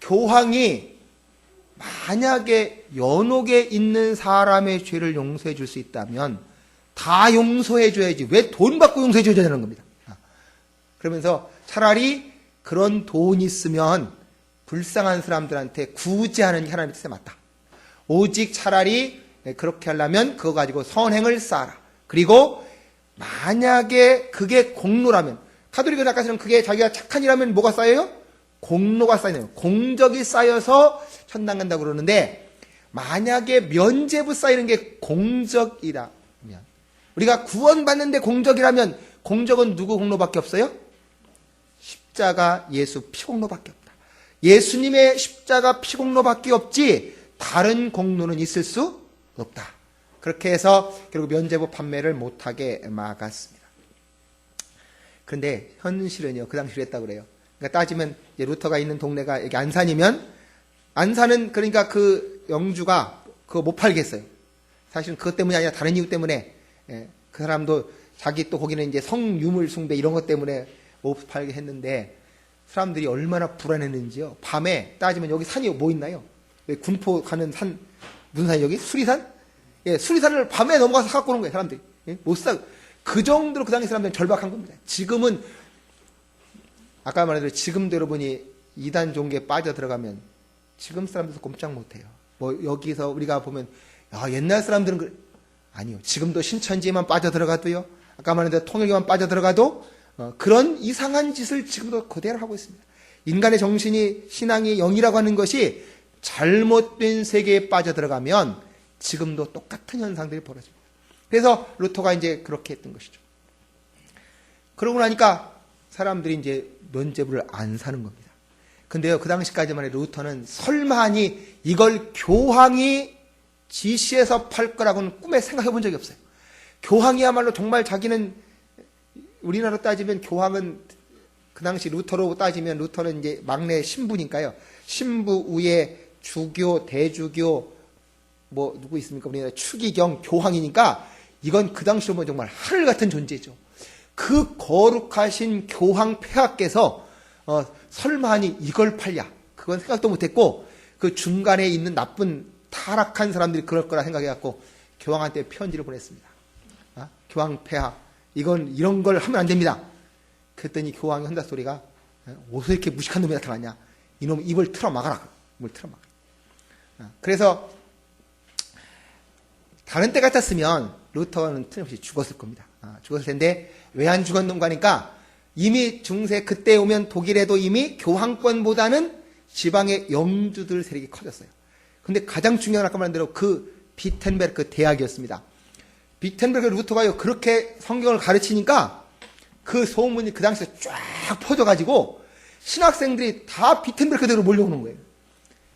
교황이 만약에 연옥에 있는 사람의 죄를 용서해 줄 수 있다면 다 용서해 줘야지 왜 돈 받고 용서해 줘야 되는 겁니다. 그러면서 차라리 그런 돈이 있으면 불쌍한 사람들한테 구제하는 게 하나님의 뜻에 맞다. 오직 차라리 그렇게 하려면 그거 가지고 선행을 쌓아라. 그리고 만약에 그게 공로라면 카톨릭 의학가서는 그게 자기가 착한 일하면 뭐가 쌓여요? 공로가 쌓이는 공적이 쌓여서 천당 간다고 그러는데 만약에 면죄부 쌓이는 게 공적이라면 우리가 구원받는데 공적이라면 공적은 누구 공로밖에 없어요? 십자가 예수 피공로밖에 없다. 예수님의 십자가 피공로밖에 없지 다른 공로는 있을 수 없다. 그렇게 해서 결국 면죄부 판매를 못하게 막았습니다. 그런데 현실은요. 그 당시 그랬다고 그래요. 그러니까 따지면 이제 루터가 있는 동네가 여기 안산이면 안산은 그러니까 그 영주가 그거 못 팔겠어요. 사실은 그것 때문이 아니라 다른 이유 때문에 그 사람도 자기 또 거기는 이제 성유물 숭배 이런 것 때문에 못 팔게 했는데 사람들이 얼마나 불안했는지요. 밤에 따지면 여기 산이 뭐 있나요? 군포 가는 산 무슨 산이 여기? 수리산? 예, 수리산을 밤에 넘어가서 사갖고 오는 거예요. 사람들이. 예? 못 사. 그 정도로 그 당시 사람들은 절박한 겁니다. 지금은 아까 말한 지금도 여러분이 이단 종교에 빠져 들어가면 지금 사람들도 꼼짝 못해요. 뭐 여기서 우리가 보면 옛날 사람들은 아니요. 지금도 신천지에만 빠져 들어가도요. 아까 말한 대로 통일교만 빠져 들어가도 그런 이상한 짓을 지금도 그대로 하고 있습니다. 인간의 정신이 신앙이 영이라고 하는 것이 잘못된 세계에 빠져 들어가면 지금도 똑같은 현상들이 벌어집니다. 그래서 루터가 이제 그렇게 했던 것이죠. 그러고 나니까 사람들이 이제 면죄부를 안 사는 겁니다. 근데요, 그 당시까지만 해도 루터는 설마하니 이걸 교황이 지시해서 팔 거라고는 꿈에 생각해 본 적이 없어요. 교황이야말로 정말 자기는, 우리나라로 따지면 교황은 그 당시 루터로 따지면 루터는 이제 막내 신부니까요. 신부 위에 주교, 대주교, 뭐 누구 있습니까? 우리나라 추기경, 교황이니까 이건 그 당시로 보면 정말 하늘 같은 존재죠. 그 거룩하신 교황 폐하께서 설마하니 이걸 팔랴, 그건 생각도 못했고, 그 중간에 있는 나쁜 타락한 사람들이 그럴 거라 생각해갖고 교황한테 편지를 보냈습니다. 교황 폐하, 이건 이런 걸 하면 안 됩니다. 그랬더니 교황의 혼자 소리가, 어디서 이렇게 무식한 놈이 나타났냐, 이놈 입을 틀어 막아라, 입을 틀어 막아. 그래서 다른 때 같았으면 루터는 틀림없이 죽었을 겁니다. 죽었을 텐데 왜 안 죽었는가 하니까, 이미 중세 그때 오면 독일에도 이미 교황권보다는 지방의 영주들 세력이 커졌어요. 근데 가장 중요한 아까 말한 대로 그 비텐베르크 대학이었습니다. 비텐베르크 루터가요, 그렇게 성경을 가르치니까 그 소문이 그 당시에 쫙 퍼져가지고 신학생들이 다 비텐베르크대로 몰려오는 거예요.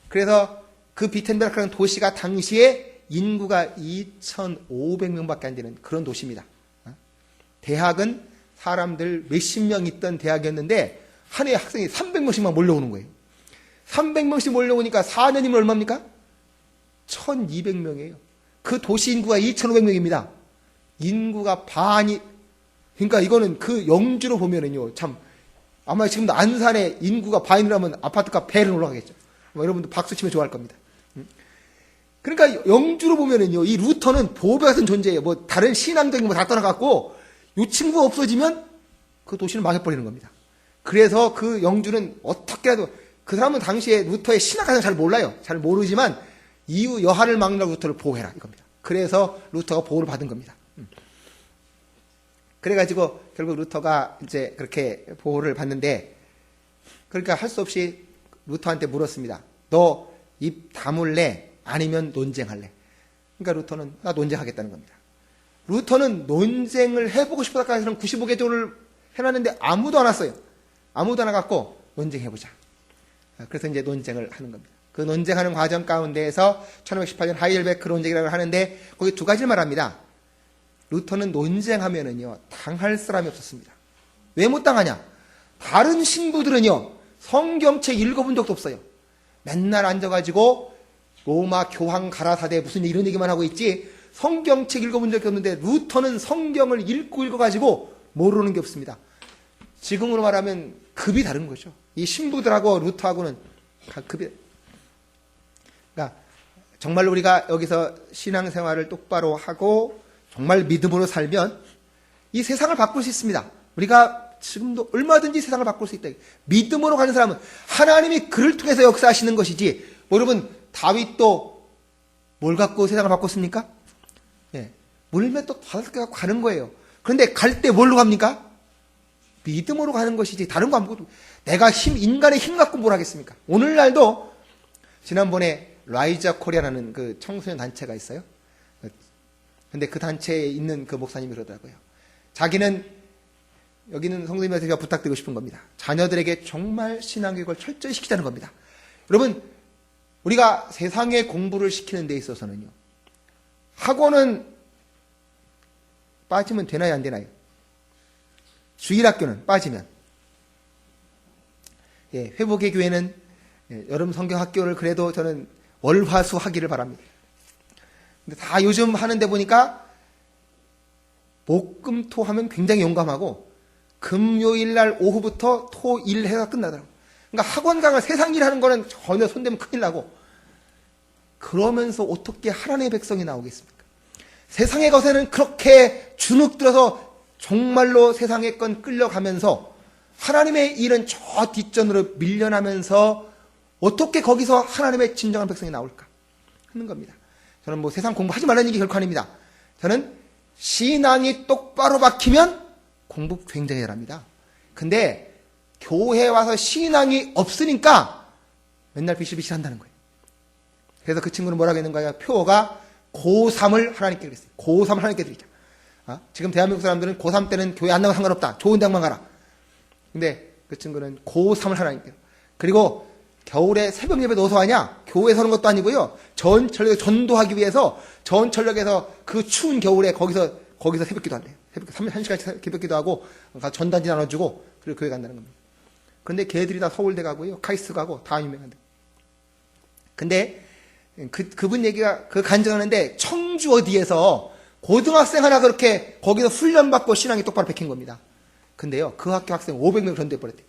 그래서 그 비텐베르크라는 도시가 당시에 인구가 2,500명밖에 안 되는 그런 도시입니다. 대학은 사람들 몇십 명 있던 대학이었는데 한 해에 학생이 300명씩만 몰려오는 거예요. 300명씩 몰려오니까 4년이면 얼마입니까? 1,200명이에요. 그 도시 인구가 2,500명입니다. 인구가 반이, 그러니까 이거는 그 영주로 보면은요, 참, 아마 지금도 안산에 인구가 반이라면 아파트가 배는 올라가겠죠. 여러분도 박수 치면 좋아할 겁니다. 그러니까 영주로 보면은요, 이 루터는 보배 같은 존재예요. 뭐 다른 신앙적인 거 다 떠나갖고 이 친구가 없어지면 그 도시는 망해버리는 겁니다. 그래서 그 영주는 어떻게라도, 그 사람은 당시에 루터의 신학을 잘 몰라요. 잘 모르지만 이후 여한을 막느라고 루터를 보호해라 이겁니다. 그래서 루터가 보호를 받은 겁니다. 그래가지고 결국 루터가 이제 그렇게 보호를 받는데, 그러니까 할 수 없이 루터한테 물었습니다. 너 입 다물래? 아니면 논쟁할래? 그러니까 루터는 나 논쟁하겠다는 겁니다. 루터는 논쟁을 해보고 싶었다가 해서 95개 조를 해놨는데 아무도 안 왔어요. 아무도 안 와갖고 논쟁해보자. 그래서 이제 논쟁을 하는 겁니다. 그 논쟁하는 과정 가운데에서 1518년 하이델베르크 논쟁이라고 하는데 거기 두 가지를 말합니다. 루터는 논쟁하면은요, 당할 사람이 없었습니다. 왜 못 당하냐? 다른 신부들은요, 성경책 읽어본 적도 없어요. 맨날 앉아가지고 로마 교황 가라사대 무슨 이런 얘기만 하고 있지 성경책 읽어본 적이 없는데 루터는 성경을 읽어가지고 모르는 게 없습니다. 지금으로 말하면 급이 다른 거죠. 이 신부들하고 루터하고는 급이. 그러니까 정말로 우리가 여기서 신앙생활을 똑바로 하고 정말 믿음으로 살면 이 세상을 바꿀 수 있습니다. 우리가 지금도 얼마든지 세상을 바꿀 수 있다. 믿음으로 가는 사람은 하나님이 그를 통해서 역사하시는 것이지. 여러분, 다윗도 뭘 갖고 세상을 바꿨습니까? 예, 물면 또 다섯 개 갖고 가는 거예요. 그런데 갈 때 뭘로 갑니까? 믿음으로 가는 것이지 다른 거 아무것도. 내가 인간의 힘 갖고 뭘 하겠습니까? 오늘날도 지난번에 라이자 코리아라는 그 청소년 단체가 있어요. 근데 그 단체에 있는 그 목사님이 그러더라고요. 자기는 여기는 성도님한테 제가 부탁드리고 싶은 겁니다. 자녀들에게 정말 신앙교육을 철저히 시키자는 겁니다. 여러분, 우리가 세상의 공부를 시키는 데 있어서는요, 학원은 빠지면 되나요, 안 되나요? 주일학교는 빠지면. 예, 회복의 교회는 여름 성경학교를 그래도 저는 월화수 하기를 바랍니다. 근데 다 요즘 하는데 보니까 목금토 하면 굉장히 용감하고 금요일 날 오후부터 토일 해가 끝나더라고요. 그러니까 학원 강을 세상 일 하는 거는 전혀 손대면 큰일 나고, 그러면서 어떻게 하나님의 백성이 나오겠습니까? 세상의 것에는 그렇게 주눅 들어서 정말로 세상의 건 끌려가면서 하나님의 일은 저 뒷전으로 밀려나면서 어떻게 거기서 하나님의 진정한 백성이 나올까 하는 겁니다. 저는 뭐 세상 공부하지 말라는 얘기 결코 아닙니다. 저는 신앙이 똑바로 박히면 공부 굉장히 잘합니다. 근데 교회에 와서 신앙이 없으니까 맨날 비실비실 한다는 거예요. 그래서 그 친구는 뭐라고 했는가요? 표어가 고3을 하나님께 그랬어요. 고3을 하나님께 드리자. 지금 대한민국 사람들은 고3 때는 교회 안 나가도 상관없다. 좋은 대학만 가라. 근데 그 친구는 고3을 하나님께요. 그리고 겨울에 새벽 예배 넣어서 하냐? 교회에 서는 것도 아니고요. 전철역에 전도하기 위해서 전철역에서 그 추운 겨울에 거기서 새벽 기도 한대요. 새벽 1시간씩 새벽 기도하고 전단지 나눠주고 그리고 교회 간다는 겁니다. 근데 걔들이 다 서울대 가고요. 카이스트 가고 다 유명한데. 근데 그분 얘기가 간증하는데 청주 어디에서 고등학생 하나 그렇게 거기서 훈련받고 신앙이 똑바로 베낀 겁니다. 근데요, 그 학교 학생 500명 전도해버렸대요.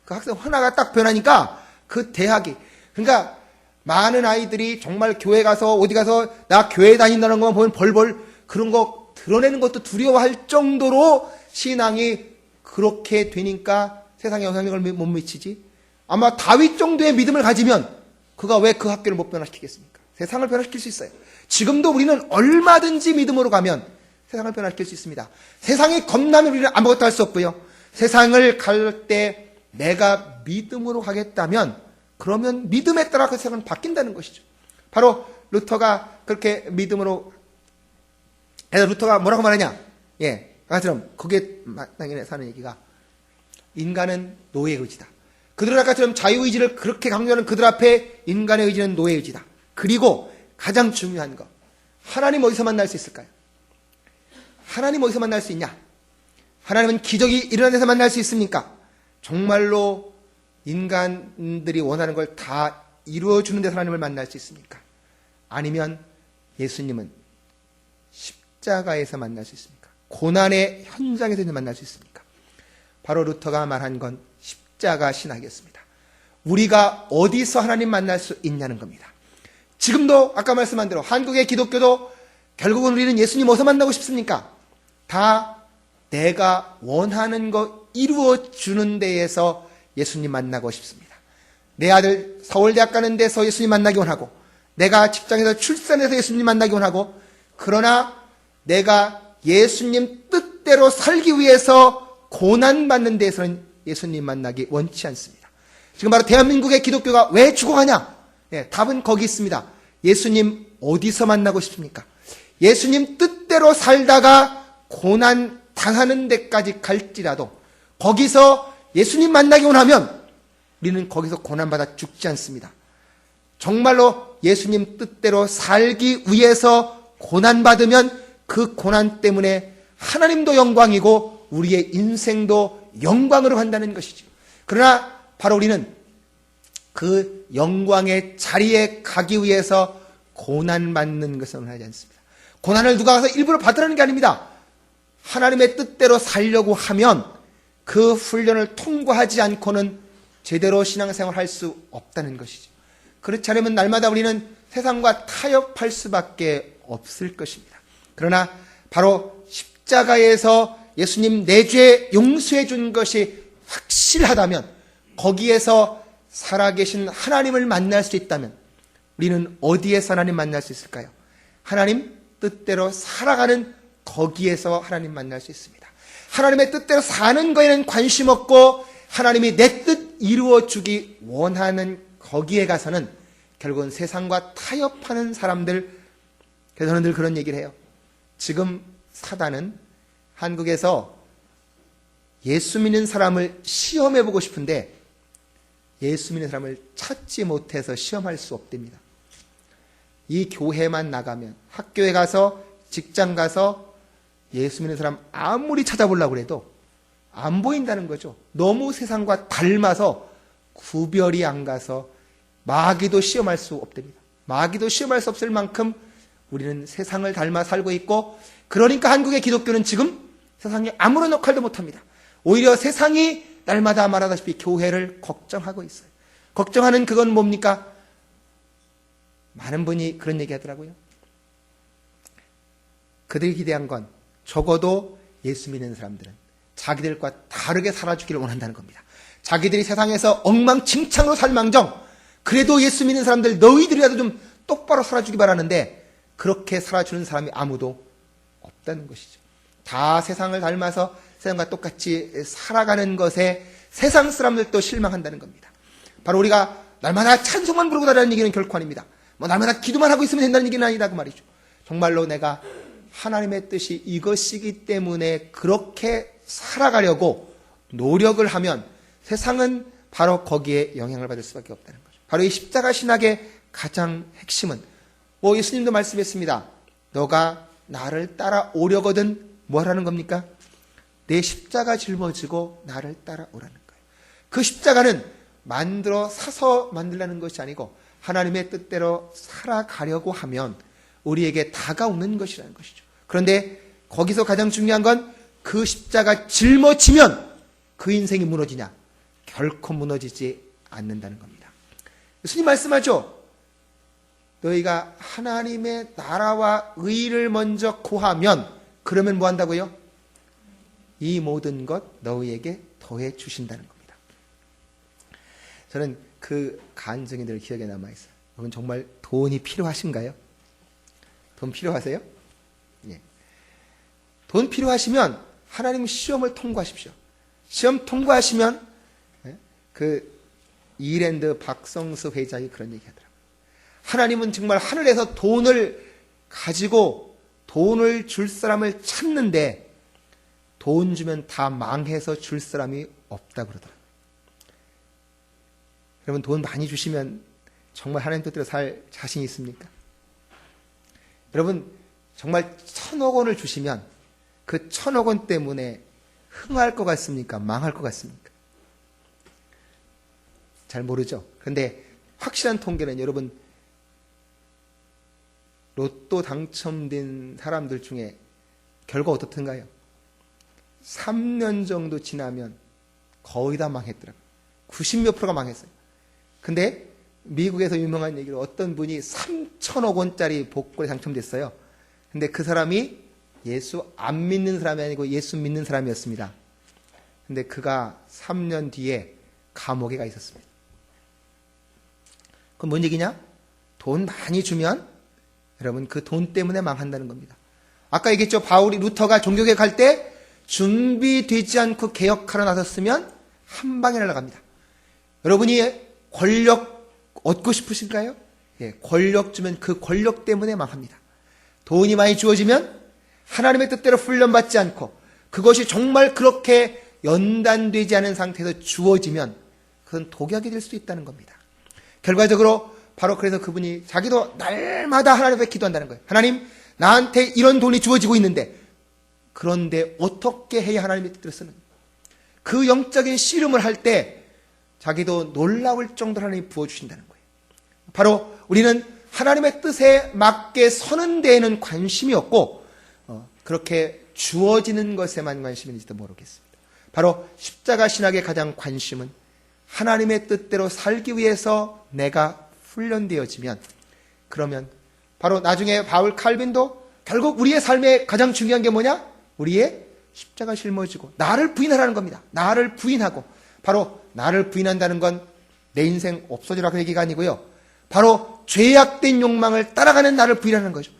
그 학생 하나가 딱 변하니까 그 대학이, 그러니까 많은 아이들이 정말 교회 가서 어디 가서 나 교회 다닌다는 것만 보면 벌벌 그런 거 드러내는 것도 두려워할 정도로 신앙이 그렇게 되니까 세상에 영향력을 못 미치지. 아마 다윗 정도의 믿음을 가지면 그가 왜 그 학교를 못 변화시키겠습니까? 세상을 변화시킬 수 있어요. 지금도 우리는 얼마든지 믿음으로 가면 세상을 변화시킬 수 있습니다. 세상이 겁나면 우리는 아무것도 할 수 없고요. 세상을 갈 때 내가 믿음으로 가겠다면 그러면 믿음에 따라 그 세상은 바뀐다는 것이죠. 바로 루터가 그렇게 믿음으로 해서 루터가 뭐라고 말하냐? 아까처럼 그게 당연히 사는 얘기가 인간은 노예의 의지다. 그들 아까처럼 자유의지를 그렇게 강조하는 그들 앞에 인간의 의지는 노예의 의지다. 그리고 가장 중요한 거, 하나님 어디서 만날 수 있을까요? 하나님 어디서 만날 수 있냐? 하나님은 기적이 일어나는 데서 만날 수 있습니까? 정말로 인간들이 원하는 걸 다 이루어주는 데서 하나님을 만날 수 있습니까? 아니면 예수님은 십자가에서 만날 수 있습니까? 고난의 현장에서 만날 수 있습니까? 바로 루터가 말한 건 십자가 신학이었습니다. 우리가 어디서 하나님 만날 수 있냐는 겁니다. 지금도 아까 말씀한 대로 한국의 기독교도 결국은 우리는 예수님 어디서 만나고 싶습니까? 다 내가 원하는 거 이루어주는 데에서 예수님 만나고 싶습니다. 내 아들 서울대학 가는 데서 예수님 만나기 원하고, 내가 직장에서 출산해서 예수님 만나기 원하고, 그러나 내가 예수님 뜻대로 살기 위해서 고난받는 데에서는 예수님 만나기 원치 않습니다. 지금 바로 대한민국의 기독교가 왜 죽어가냐? 답은 거기 있습니다. 예수님 어디서 만나고 싶습니까? 예수님 뜻대로 살다가 고난 당하는 데까지 갈지라도 거기서 예수님 만나기 원하면 우리는 거기서 고난받아 죽지 않습니다. 정말로 예수님 뜻대로 살기 위해서 고난받으면 그 고난 때문에 하나님도 영광이고 우리의 인생도 영광으로 간다는 것이죠. 그러나 바로 우리는 그 영광의 자리에 가기 위해서 고난받는 것은 하지 않습니다. 고난을 누가 가서 일부러 받으라는 게 아닙니다. 하나님의 뜻대로 살려고 하면 그 훈련을 통과하지 않고는 제대로 신앙생활을 할 수 없다는 것이죠. 그렇지 않으면 날마다 우리는 세상과 타협할 수밖에 없을 것입니다. 그러나 바로 십자가에서 예수님 내 죄 용서해 준 것이 확실하다면, 거기에서 살아계신 하나님을 만날 수 있다면 우리는 어디에서 하나님 만날 수 있을까요? 하나님 뜻대로 살아가는 거기에서 하나님 만날 수 있습니다. 하나님의 뜻대로 사는 거에는 관심 없고 하나님이 내 뜻 이루어주기 원하는 거기에 가서는 결국은 세상과 타협하는 사람들. 그래서 저는 늘 그런 얘기를 해요. 지금 사단은 한국에서 예수 믿는 사람을 시험해보고 싶은데 예수 믿는 사람을 찾지 못해서 시험할 수 없답니다. 이 교회만 나가면, 학교에 가서, 직장 가서 예수 믿는 사람 아무리 찾아보려고 해도 안 보인다는 거죠. 너무 세상과 닮아서 구별이 안 가서 마귀도 시험할 수 없답니다. 마귀도 시험할 수 없을 만큼 우리는 세상을 닮아 살고 있고, 그러니까 한국의 기독교는 지금 세상에 아무런 역할도 못합니다. 오히려 세상이 날마다 말하다시피 교회를 걱정하고 있어요. 걱정하는 그건 뭡니까? 많은 분이 그런 얘기 하더라고요. 그들이 기대한 건 적어도 예수 믿는 사람들은 자기들과 다르게 살아주기를 원한다는 겁니다. 자기들이 세상에서 엉망진창으로 살망정 그래도 예수 믿는 사람들 너희들이라도 좀 똑바로 살아주기 바라는데 그렇게 살아주는 사람이 아무도 없다는 것이죠. 다 세상을 닮아서 세상과 똑같이 살아가는 것에 세상 사람들도 실망한다는 겁니다. 바로 우리가 날마다 찬송만 부르고 다니는 얘기는 결코 아닙니다. 날마다 기도만 하고 있으면 된다는 얘기는 아니라고 말이죠. 정말로 내가 하나님의 뜻이 이것이기 때문에 그렇게 살아가려고 노력을 하면 세상은 바로 거기에 영향을 받을 수밖에 없다는 거죠. 바로 이 십자가 신학의 가장 핵심은 예수님도 말씀했습니다. 너가 나를 따라오려거든 뭐 하라는 겁니까? 내 십자가 짊어지고 나를 따라오라는 거예요. 그 십자가는 사서 만들라는 것이 아니고 하나님의 뜻대로 살아가려고 하면 우리에게 다가오는 것이라는 것이죠. 그런데 거기서 가장 중요한 건 그 십자가 짊어지면 그 인생이 무너지냐? 결코 무너지지 않는다는 겁니다. 예수님 말씀하죠. 너희가 하나님의 나라와 의를 먼저 구하면 그러면 뭐 한다고요? 이 모든 것 너희에게 더해 주신다는 겁니다. 저는 그 간증이 늘 기억에 남아있어요. 여러분 정말 돈이 필요하신가요? 돈 필요하세요? 예. 돈 필요하시면 하나님 시험을 통과하십시오. 시험 통과하시면 그 이랜드 박성수 회장이 그런 얘기 하더라고요. 하나님은 정말 하늘에서 돈을 가지고 돈을 줄 사람을 찾는데 돈 주면 다 망해서 줄 사람이 없다고 그러더라고요. 여러분 돈 많이 주시면 정말 하나님 뜻대로 살 자신 있습니까? 여러분 정말 1,000억 원을 주시면 그 1,000억 원 때문에 흥할 것 같습니까? 망할 것 같습니까? 잘 모르죠. 그런데 확실한 통계는 여러분 로또 당첨된 사람들 중에 결과 어떻든가요? 3년 정도 지나면 거의 다 망했더라고요. 90몇 프로가 망했어요. 근데 미국에서 유명한 얘기로 어떤 분이 3,000억 원짜리 복권에 당첨됐어요. 근데 그 사람이 예수 안 믿는 사람이 아니고 예수 믿는 사람이었습니다. 근데 그가 3년 뒤에 감옥에 가 있었습니다. 그건 뭔 얘기냐? 돈 많이 주면 여러분 그 돈 때문에 망한다는 겁니다. 아까 얘기했죠. 루터가 종교개혁 할 때 준비되지 않고 개혁하러 나섰으면 한 방에 날아갑니다. 여러분이 권력 얻고 싶으신가요? 예, 권력 주면 그 권력 때문에 망합니다. 돈이 많이 주어지면 하나님의 뜻대로 훈련받지 않고 그것이 정말 그렇게 연단되지 않은 상태에서 주어지면 그건 독약이 될 수 있다는 겁니다. 결과적으로 바로 그래서 그분이 자기도 날마다 하나님 앞에 기도한다는 거예요. 하나님, 나한테 이런 돈이 주어지고 있는데 그런데 어떻게 해야 하나님의 뜻대로 쓰는 그 영적인 씨름을 할 때 자기도 놀라울 정도로 하나님이 부어주신다는 거예요. 바로 우리는 하나님의 뜻에 맞게 서는 데에는 관심이 없고 그렇게 주어지는 것에만 관심이 있는지도 모르겠습니다. 바로 십자가 신학의 가장 관심은 하나님의 뜻대로 살기 위해서 내가 훈련되어지면 그러면 바로 나중에 바울 칼빈도 결국 우리의 삶에 가장 중요한 게 뭐냐? 우리의 십자가 짊어지고 나를 부인하라는 겁니다. 나를 부인하고 바로 나를 부인한다는 건 내 인생 없어지라고 얘기가 아니고요. 바로 죄악된 욕망을 따라가는 나를 부인하는 거죠.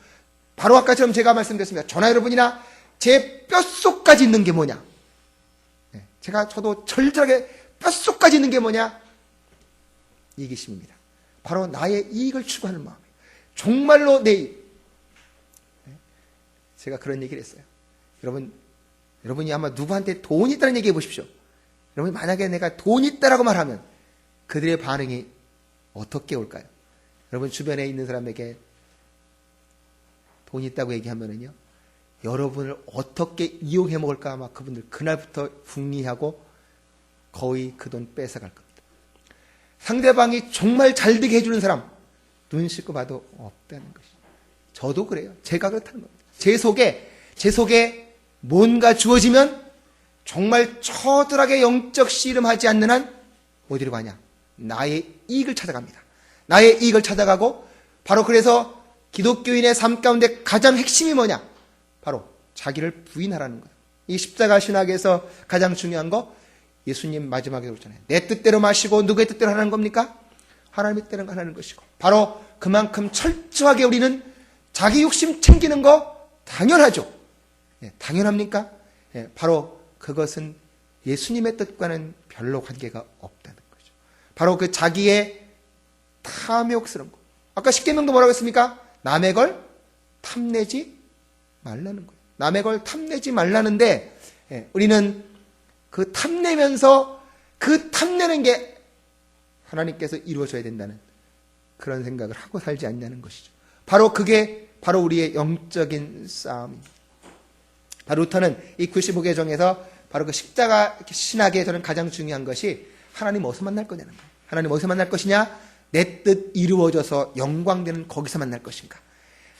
바로 아까처럼 제가 말씀드렸습니다. 저나 여러분이나 제 뼛속까지 있는 게 뭐냐? 저도 절절하게 뼛속까지 있는 게 뭐냐? 이기심입니다. 바로 나의 이익을 추구하는 마음이에요. 정말로 내 이익. 제가 그런 얘기를 했어요. 여러분이 아마 누구한테 돈이 있다는 얘기 해보십시오. 여러분이 만약에 내가 돈이 있다라고 말하면 그들의 반응이 어떻게 올까요? 여러분 주변에 있는 사람에게 돈이 있다고 얘기하면은요, 여러분을 어떻게 이용해 먹을까 아마 그분들 그날부터 궁리하고 거의 그 돈 뺏어갈 겁니다. 상대방이 정말 잘 되게 해주는 사람 눈 씻고 봐도 없다는 것이죠. 저도 그래요. 제가 그렇다는 겁니다. 제 속에 뭔가 주어지면 정말 처절하게 영적 씨름하지 않는 한 어디로 가냐? 나의 이익을 찾아갑니다. 나의 이익을 찾아가고 바로 그래서 기독교인의 삶 가운데 가장 핵심이 뭐냐? 바로 자기를 부인하라는 거예요. 이 십자가 신학에서 가장 중요한 거 예수님 마지막에 그러잖아요. 내 뜻대로 마시고 누구의 뜻대로 하는 겁니까? 하나님의 뜻대로 하는 것이고 바로 그만큼 철저하게 우리는 자기 욕심 챙기는 거 당연하죠. 당연합니까? 바로 그것은 예수님의 뜻과는 별로 관계가 없다는 거죠. 바로 그 자기의 탐욕스러운 거. 아까 십계명도 뭐라고 했습니까? 남의 걸 탐내지 말라는 거예요. 남의 걸 탐내지 말라는데 우리는 그 탐내면서 그 탐내는 게 하나님께서 이루어져야 된다는 그런 생각을 하고 살지 않냐는 것이죠. 바로 그게 바로 우리의 영적인 싸움입니다. 바로 루터는 이 95개 정에서 바로 그 십자가 신학에 저는 가장 중요한 것이 하나님 어디서 만날 거냐는 거예요. 하나님 어디서 만날 것이냐? 내 뜻 이루어져서 영광되는 거기서 만날 것인가?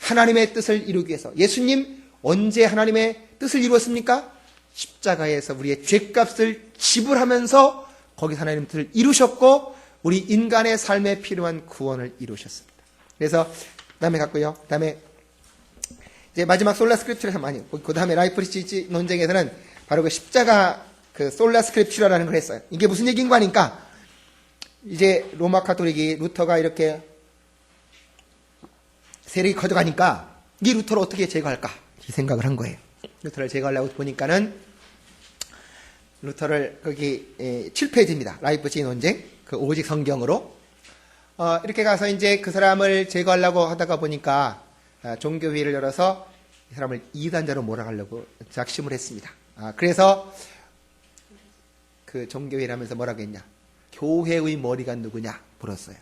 하나님의 뜻을 이루기 위해서 예수님 언제 하나님의 뜻을 이루었습니까? 십자가에서 우리의 죄값을 지불하면서 거기서 하나님의 뜻을 이루셨고 우리 인간의 삶에 필요한 구원을 이루셨습니다. 그래서 다음에 갔고요. 다음에 이제 마지막 솔라 스크립처에서 많이 그 다음에 라이프리치 논쟁에서는 바로 그 십자가 그 솔라 스크립처라는 걸 했어요. 이게 무슨 얘기인 거 아니까 이제 로마 카톨릭이 루터가 이렇게 세력이 커져가니까 이 루터를 어떻게 제거할까 이 생각을 한 거예요. 루터를 제거하려고 보니까는 루터를 거기 7페이지입니다. 라이프치 논쟁 그 오직 성경으로 이렇게 가서 이제 그 사람을 제거하려고 하다가 보니까 종교회의를 열어서 이 사람을 이단자로 몰아가려고 작심을 했습니다. 그래서 그 종교회의를 하면서 뭐라고 했냐? 교회의 머리가 누구냐 물었어요.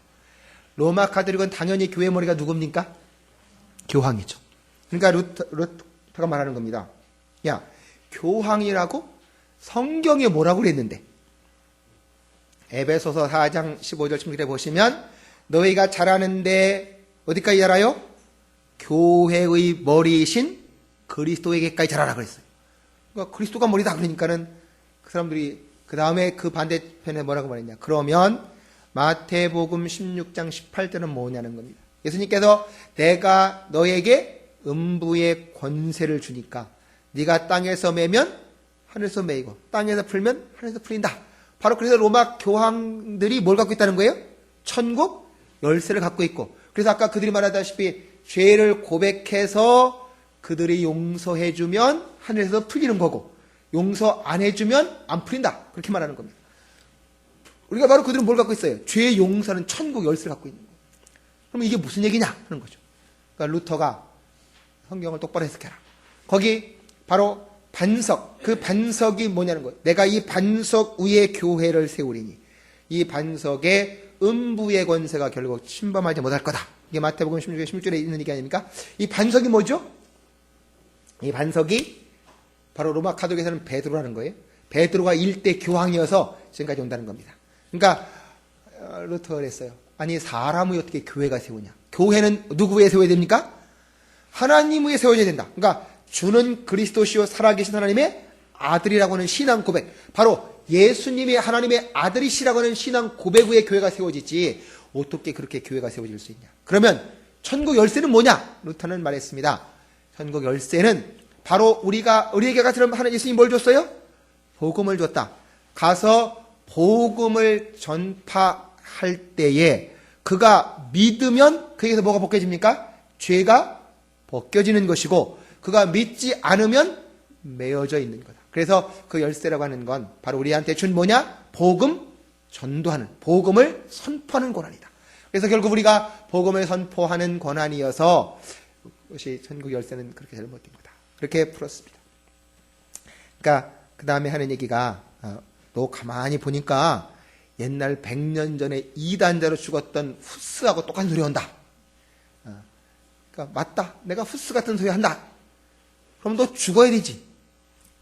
로마 카톨릭은 당연히 교회 머리가 누굽니까? 교황이죠. 그러니까 루터가 말하는 겁니다. 야, 교황이라고 성경에 뭐라고 그랬는데? 에베소서 4장 15절 16절에 보시면 너희가 잘하는데 어디까지 자라요? 교회의 머리이신 그리스도에게까지 자라라 그랬어요. 그러니까 그리스도가 머리다 그러니까는 그 사람들이 그 다음에 그 반대편에 뭐라고 말했냐? 그러면 마태복음 16장 18절은 뭐냐는 겁니다. 예수님께서 내가 너에게 음부의 권세를 주니까 네가 땅에서 매면 하늘에서 매이고 땅에서 풀면 하늘에서 풀린다. 바로 그래서 로마 교황들이 뭘 갖고 있다는 거예요? 천국 열쇠를 갖고 있고 그래서 아까 그들이 말하다시피 죄를 고백해서 그들이 용서해주면 하늘에서 풀리는 거고 용서 안 해주면 안 풀린다. 그렇게 말하는 겁니다. 우리가 바로 그들은 뭘 갖고 있어요? 죄 용서는 천국 열쇠를 갖고 있는 거예요. 그럼 이게 무슨 얘기냐 하는 거죠. 그러니까 루터가 성경을 똑바로 해석해라. 거기 바로 반석, 그 반석이 뭐냐는 거예요. 내가 이 반석 위에 교회를 세우리니 이 반석에 음부의 권세가 결국 침범하지 못할 거다. 이게 마태복음 16장 16절에 있는 얘기 아닙니까? 이 반석이 뭐죠? 이 반석이 바로 로마 카톨릭에서는 베드로라는 거예요. 베드로가 일대 교황이어서 지금까지 온다는 겁니다. 그러니까 루터가 그랬어요. 아니 사람이 어떻게 교회가 세우냐? 교회는 누구 위에 세워야 됩니까? 하나님 위에 세워야 된다. 그러니까 주는 그리스도시요 살아계신 하나님의 아들이라고 하는 신앙 고백. 바로 예수님이 하나님의 아들이시라고 하는 신앙 고백 위에 교회가 세워지지 어떻게 그렇게 교회가 세워질 수 있냐. 그러면 천국 열쇠는 뭐냐? 루터는 말했습니다. 천국 열쇠는 바로 우리에게 가서 하나님 예수님이 뭘 줬어요? 복음을 줬다. 가서 복음을 전파할 때에 그가 믿으면 그에게서 뭐가 벗겨집니까? 죄가 벗겨지는 것이고 그가 믿지 않으면 매어져 있는 거다. 그래서 그 열쇠라고 하는 건 바로 우리한테 준 뭐냐? 복음 전도하는, 복음을 선포하는 권한이다. 그래서 결국 우리가 복음을 선포하는 권한이어서 그것이 천국 열쇠는 그렇게 잘못된 거다. 그렇게 풀었습니다. 그러니까 그 다음에 하는 얘기가 너 가만히 보니까 옛날 100년 전에 이단자로 죽었던 후스하고 똑같은 소리 한다. 그러니까 맞다. 내가 후스 같은 소리 한다. 그럼 너 죽어야 되지.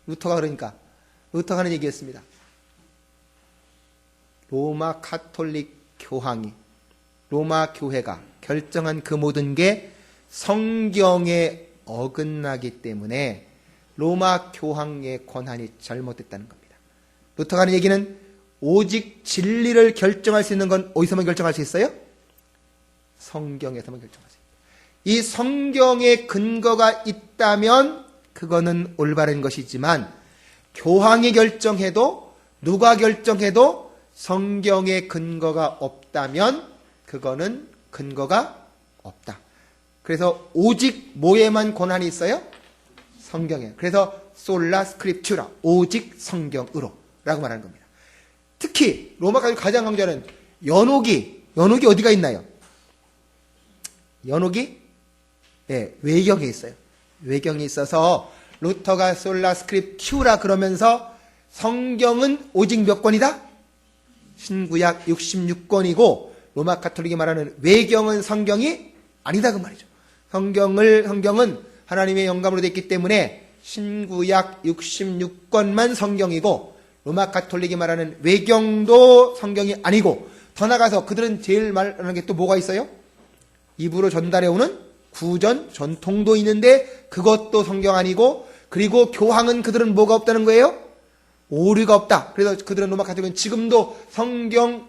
루터가 그러니까 루터가 하는 얘기였습니다. 로마 카톨릭 교황이 로마 교회가 결정한 그 모든 게 성경에 어긋나기 때문에 로마 교황의 권한이 잘못됐다는 겁니다. 루터가 하는 얘기는 오직 진리를 결정할 수 있는 건 어디서만 결정할 수 있어요? 성경에서만 결정할 수 있어요. 이 성경의 근거가 있다면 그거는 올바른 것이지만 교황이 결정해도 누가 결정해도 성경의 근거가 없다면 그거는 근거가 없다. 그래서 오직 뭐에만 권한이 있어요? 성경에. 그래서 솔라 스크립투라, 오직 성경으로 라고 말하는 겁니다. 특히 로마가 가장 강조하는 연옥이 어디가 있나요? 연옥이 외경에 있어요. 외경이 있어서 루터가 솔라 스크립튜라 그러면서 성경은 오직 몇 권이다? 신구약 66권이고 로마 가톨릭이 말하는 외경은 성경이 아니다 그 말이죠. 성경은 하나님의 영감으로 됐기 때문에 신구약 66권만 성경이고 로마 가톨릭이 말하는 외경도 성경이 아니고 더 나가서 그들은 제일 말하는 게 또 뭐가 있어요? 입으로 전달해오는 구전, 전통도 있는데 그것도 성경 아니고 그리고 교황은 그들은 뭐가 없다는 거예요? 오류가 없다. 그래서 그들은 로마 가톨릭은 지금도 성경,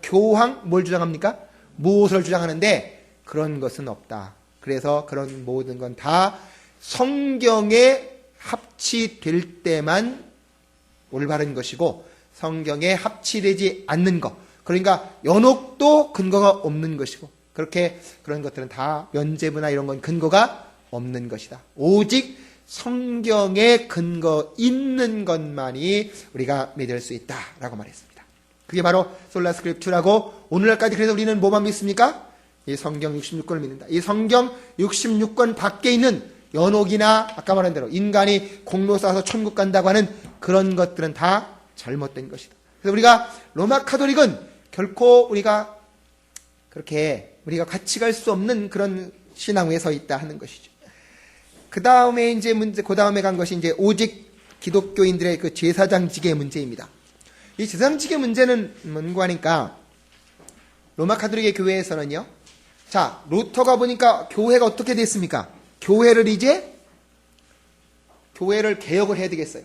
교황 뭘 주장합니까? 무엇을 주장하는데 그런 것은 없다. 그래서 그런 모든 건 다 성경에 합치될 때만 올바른 것이고 성경에 합치되지 않는 것, 그러니까 연옥도 근거가 없는 것이고 그렇게 그런 것들은 다 면죄부나 이런 건 근거가 없는 것이다. 오직 성경에 근거 있는 것만이 우리가 믿을 수 있다라고 말했습니다. 그게 바로 솔라 스크립튜라고 오늘날까지 그래서 우리는 뭐만 믿습니까? 이 성경 66권을 믿는다. 이 성경 66권 밖에 있는 연옥이나 아까 말한 대로 인간이 공로 쌓아서 천국 간다고 하는 그런 것들은 다 잘못된 것이다. 그래서 우리가 로마 카톨릭은 결코 우리가 그렇게 우리가 같이 갈 수 없는 그런 신앙 위에 서 있다 하는 것이죠. 그 다음에 이제 그 다음에 간 것이 이제 오직 기독교인들의 그 제사장직의 문제입니다. 이 제사장직의 문제는 뭔가 하니까 로마 카톨릭의 교회에서는요. 자, 루터가 보니까 교회가 어떻게 됐습니까? 교회를 개혁을 해야 되겠어요.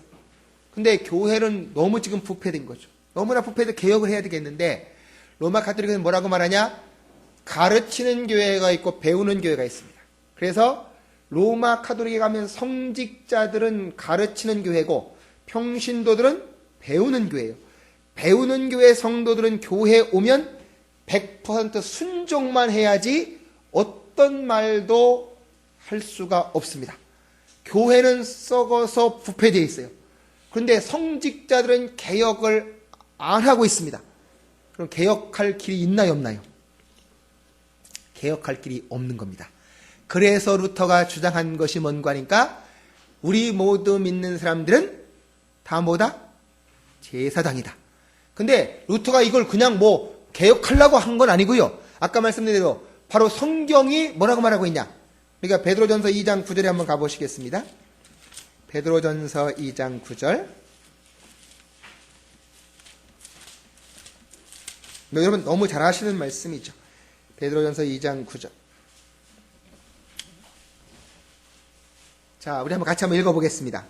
근데 교회는 너무 지금 부패된 거죠. 너무나 부패돼 개혁을 해야 되겠는데 로마 가톨릭은 뭐라고 말하냐? 가르치는 교회가 있고 배우는 교회가 있습니다. 그래서 로마 가톨릭에 가면 성직자들은 가르치는 교회고 평신도들은 배우는 교회예요. 배우는 교회 성도들은 교회에 오면 100% 순종만 해야지 어떤 말도 할 수가 없습니다. 교회는 썩어서 부패되어 있어요. 그런데 성직자들은 개혁을 안 하고 있습니다. 그럼 개혁할 길이 있나요, 없나요? 개혁할 길이 없는 겁니다. 그래서 루터가 주장한 것이 뭔가 하니까 우리 모두 믿는 사람들은 다 뭐다? 제사장이다. 근데 루터가 이걸 그냥 뭐 개혁하려고 한 건 아니고요. 아까 말씀드린 대로 바로 성경이 뭐라고 말하고 있냐? 그러니까 베드로전서 2장 9절에 한번 가보시겠습니다. 베드로전서 2장 9절. 여러분 너무 잘 아시는 말씀이죠. 베드로전서 2장 9절. 자, 우리 같이 한번 읽어보겠습니다.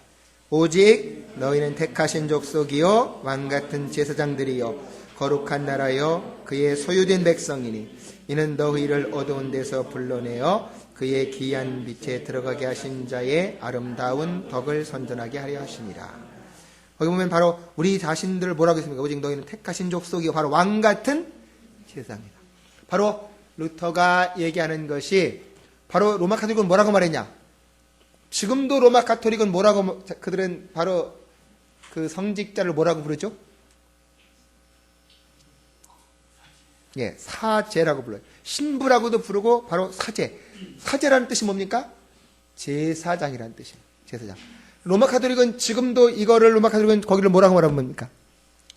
오직 너희는 택하신 족속이요 왕같은 제사장들이요 거룩한 나라요 그의 소유된 백성이니 이는 너희를 어두운 데서 불러내어 그의 귀한 빛에 들어가게 하신 자의 아름다운 덕을 선전하게 하려 하시니라. 거기 보면 바로 우리 자신들을 뭐라고 했습니까? 오직 너희는 택하신 족속이요 바로 왕같은 제사장이다. 바로 루터가 얘기하는 것이 바로 로마 가톨릭은 뭐라고 말했냐? 지금도 로마 가톨릭은 뭐라고, 그들은 바로 그 성직자를 뭐라고 부르죠? 예, 사제라고 불러요. 신부라고도 부르고 바로 사제. 사제라는 뜻이 뭡니까? 제사장이라는 뜻이에요. 제사장. 로마 가톨릭은 지금도 이거를 로마 가톨릭은 거기를 뭐라고 말하면 뭡니까?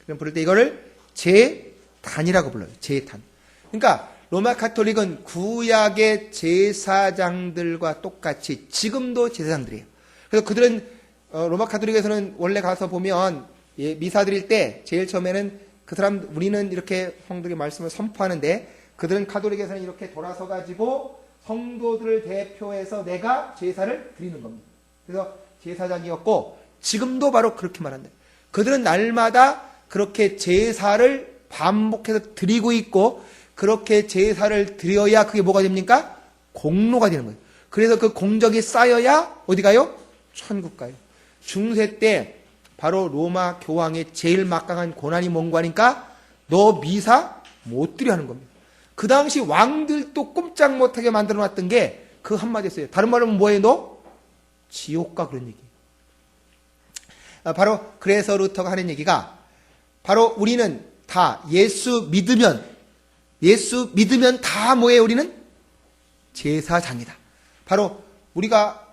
그럼 부를 때 이거를 제단이라고 불러요. 제단. 그러니까 로마 가톨릭은 구약의 제사장들과 똑같이 지금도 제사장들이에요. 그래서 그들은 로마 가톨릭에서는 원래 가서 보면 미사 드릴 때 제일 처음에는 그 사람 우리는 이렇게 성도의 말씀을 선포하는데 그들은 가톨릭에서는 이렇게 돌아서 가지고 성도들을 대표해서 내가 제사를 드리는 겁니다. 그래서 제사장이었고 지금도 바로 그렇게 말한다. 그들은 날마다 그렇게 제사를 반복해서 드리고 있고 그렇게 제사를 드려야 그게 뭐가 됩니까? 공로가 되는 거예요. 그래서 그 공적이 쌓여야 어디 가요? 천국 가요. 중세 때 바로 로마 교황의 제일 막강한 고난이 뭔가 하니까 너 미사 못 드려 하는 겁니다. 그 당시 왕들도 꼼짝 못하게 만들어 놨던 게 그 한마디였어요. 다른 말로 하면 뭐예요? 너? 지옥 가 그런 얘기예요. 바로 그래서 루터가 하는 얘기가 바로 우리는 다 예수 믿으면 다 뭐예요? 우리는 제사장이다. 바로 우리가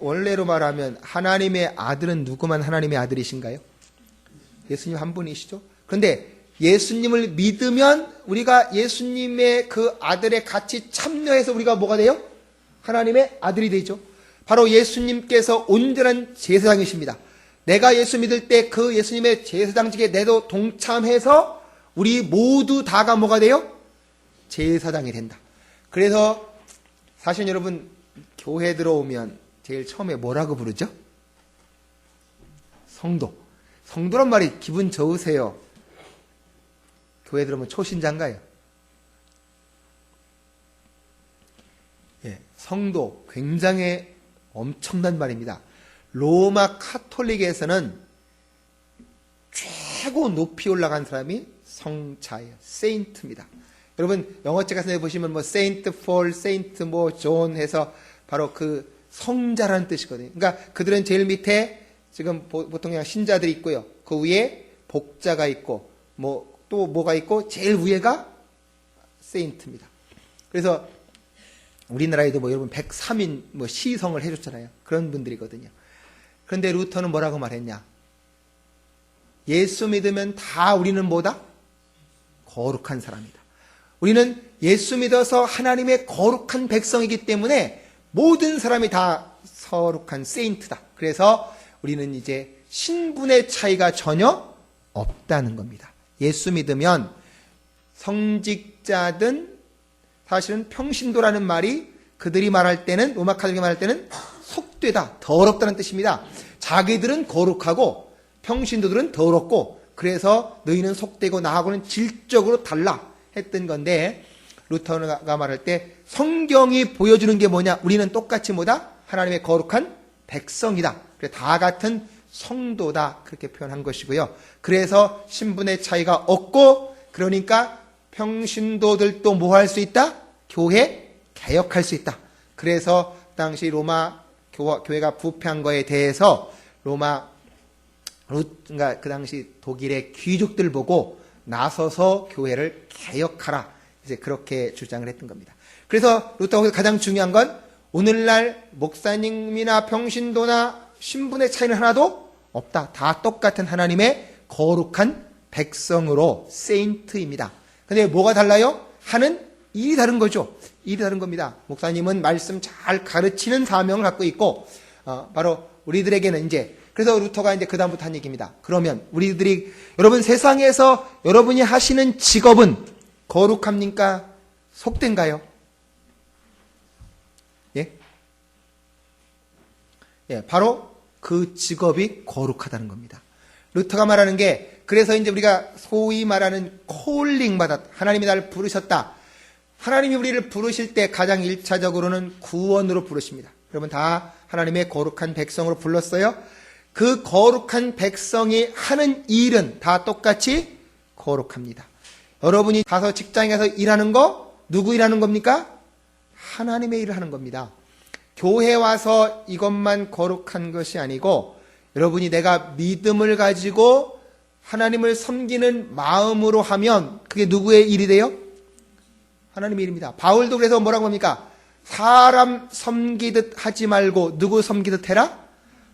원래로 말하면 하나님의 아들은 누구만 하나님의 아들이신가요? 예수님 한 분이시죠. 그런데 예수님을 믿으면 우리가 예수님의 그 아들에 같이 참여해서 우리가 뭐가 돼요? 하나님의 아들이 되죠. 바로 예수님께서 온전한 제사장이십니다. 내가 예수 믿을 때 그 예수님의 제사장직에 내도 동참해서 우리 모두 다가 뭐가 돼요? 제사장이 된다. 그래서 사실 여러분 교회 들어오면 제일 처음에 뭐라고 부르죠? 성도. 성도란 말이 기분 좋으세요? 교회 들어오면 초신자인가요? 예, 성도 굉장히 엄청난 말입니다. 로마 카톨릭에서는 최고 높이 올라간 사람이 성자예요. 세인트입니다. 여러분 영어책 같은 데 보시면 뭐 세인트 폴, 세인트 뭐 존 해서 바로 그 성자라는 뜻이거든요. 그러니까 그들은 제일 밑에 지금 보통 그냥 신자들이 있고요. 그 위에 복자가 있고 뭐 또 뭐가 있고 제일 위에가 세인트입니다. 그래서 우리나라에도 뭐 여러분 103인 뭐 시성을 해줬잖아요. 그런 분들이거든요. 그런데 루터는 뭐라고 말했냐? 예수 믿으면 다 우리는 뭐다? 거룩한 사람이다. 우리는 예수 믿어서 하나님의 거룩한 백성이기 때문에 모든 사람이 다 거룩한 세인트다. 그래서 우리는 이제 신분의 차이가 전혀 없다는 겁니다. 예수 믿으면 성직자든 사실은 평신도라는 말이 그들이 말할 때는 로마 카톨릭이 말할 때는 속되다, 더럽다는 뜻입니다. 자기들은 거룩하고 평신도들은 더럽고 그래서 너희는 속되고 나하고는 질적으로 달라 했던 건데 루터가 말할 때 성경이 보여주는 게 뭐냐? 우리는 똑같이 뭐다? 하나님의 거룩한 백성이다. 다 같은 성도다. 그렇게 표현한 것이고요. 그래서 신분의 차이가 없고 그러니까 평신도들도 뭐 할 수 있다? 교회 개혁할 수 있다. 그래서 당시 로마 교회가 부패한 거에 대해서 그러니까 그 당시 독일의 귀족들 보고 나서서 교회를 개혁하라. 이제 그렇게 주장을 했던 겁니다. 그래서 루터가 가장 중요한 건 오늘날 목사님이나 평신도나 신분의 차이는 하나도 없다. 다 똑같은 하나님의 거룩한 백성으로 세인트입니다. 근데 뭐가 달라요? 하는 일이 다른 거죠. 일이 다른 겁니다. 목사님은 말씀 잘 가르치는 사명을 갖고 있고 바로 우리들에게는 이제 그래서 루터가 이제 그 다음부터 한 얘기입니다. 그러면 우리들이 여러분 세상에서 여러분이 하시는 직업은 거룩합니까? 속된가요? 예? 예, 바로 그 직업이 거룩하다는 겁니다. 루터가 말하는 게 그래서 이제 우리가 소위 말하는 콜링 받았 하나님이 나를 부르셨다. 하나님이 우리를 부르실 때 가장 1차적으로는 구원으로 부르십니다. 여러분 다 하나님의 거룩한 백성으로 불렀어요. 그 거룩한 백성이 하는 일은 다 똑같이 거룩합니다. 여러분이 가서 직장에서 일하는 거 누구 일하는 겁니까? 하나님의 일을 하는 겁니다. 교회 와서 이것만 거룩한 것이 아니고 여러분이 내가 믿음을 가지고 하나님을 섬기는 마음으로 하면 그게 누구의 일이 돼요? 하나님의 일입니다. 바울도 그래서 뭐라고 합니까? 사람 섬기듯 하지 말고 누구 섬기듯 해라?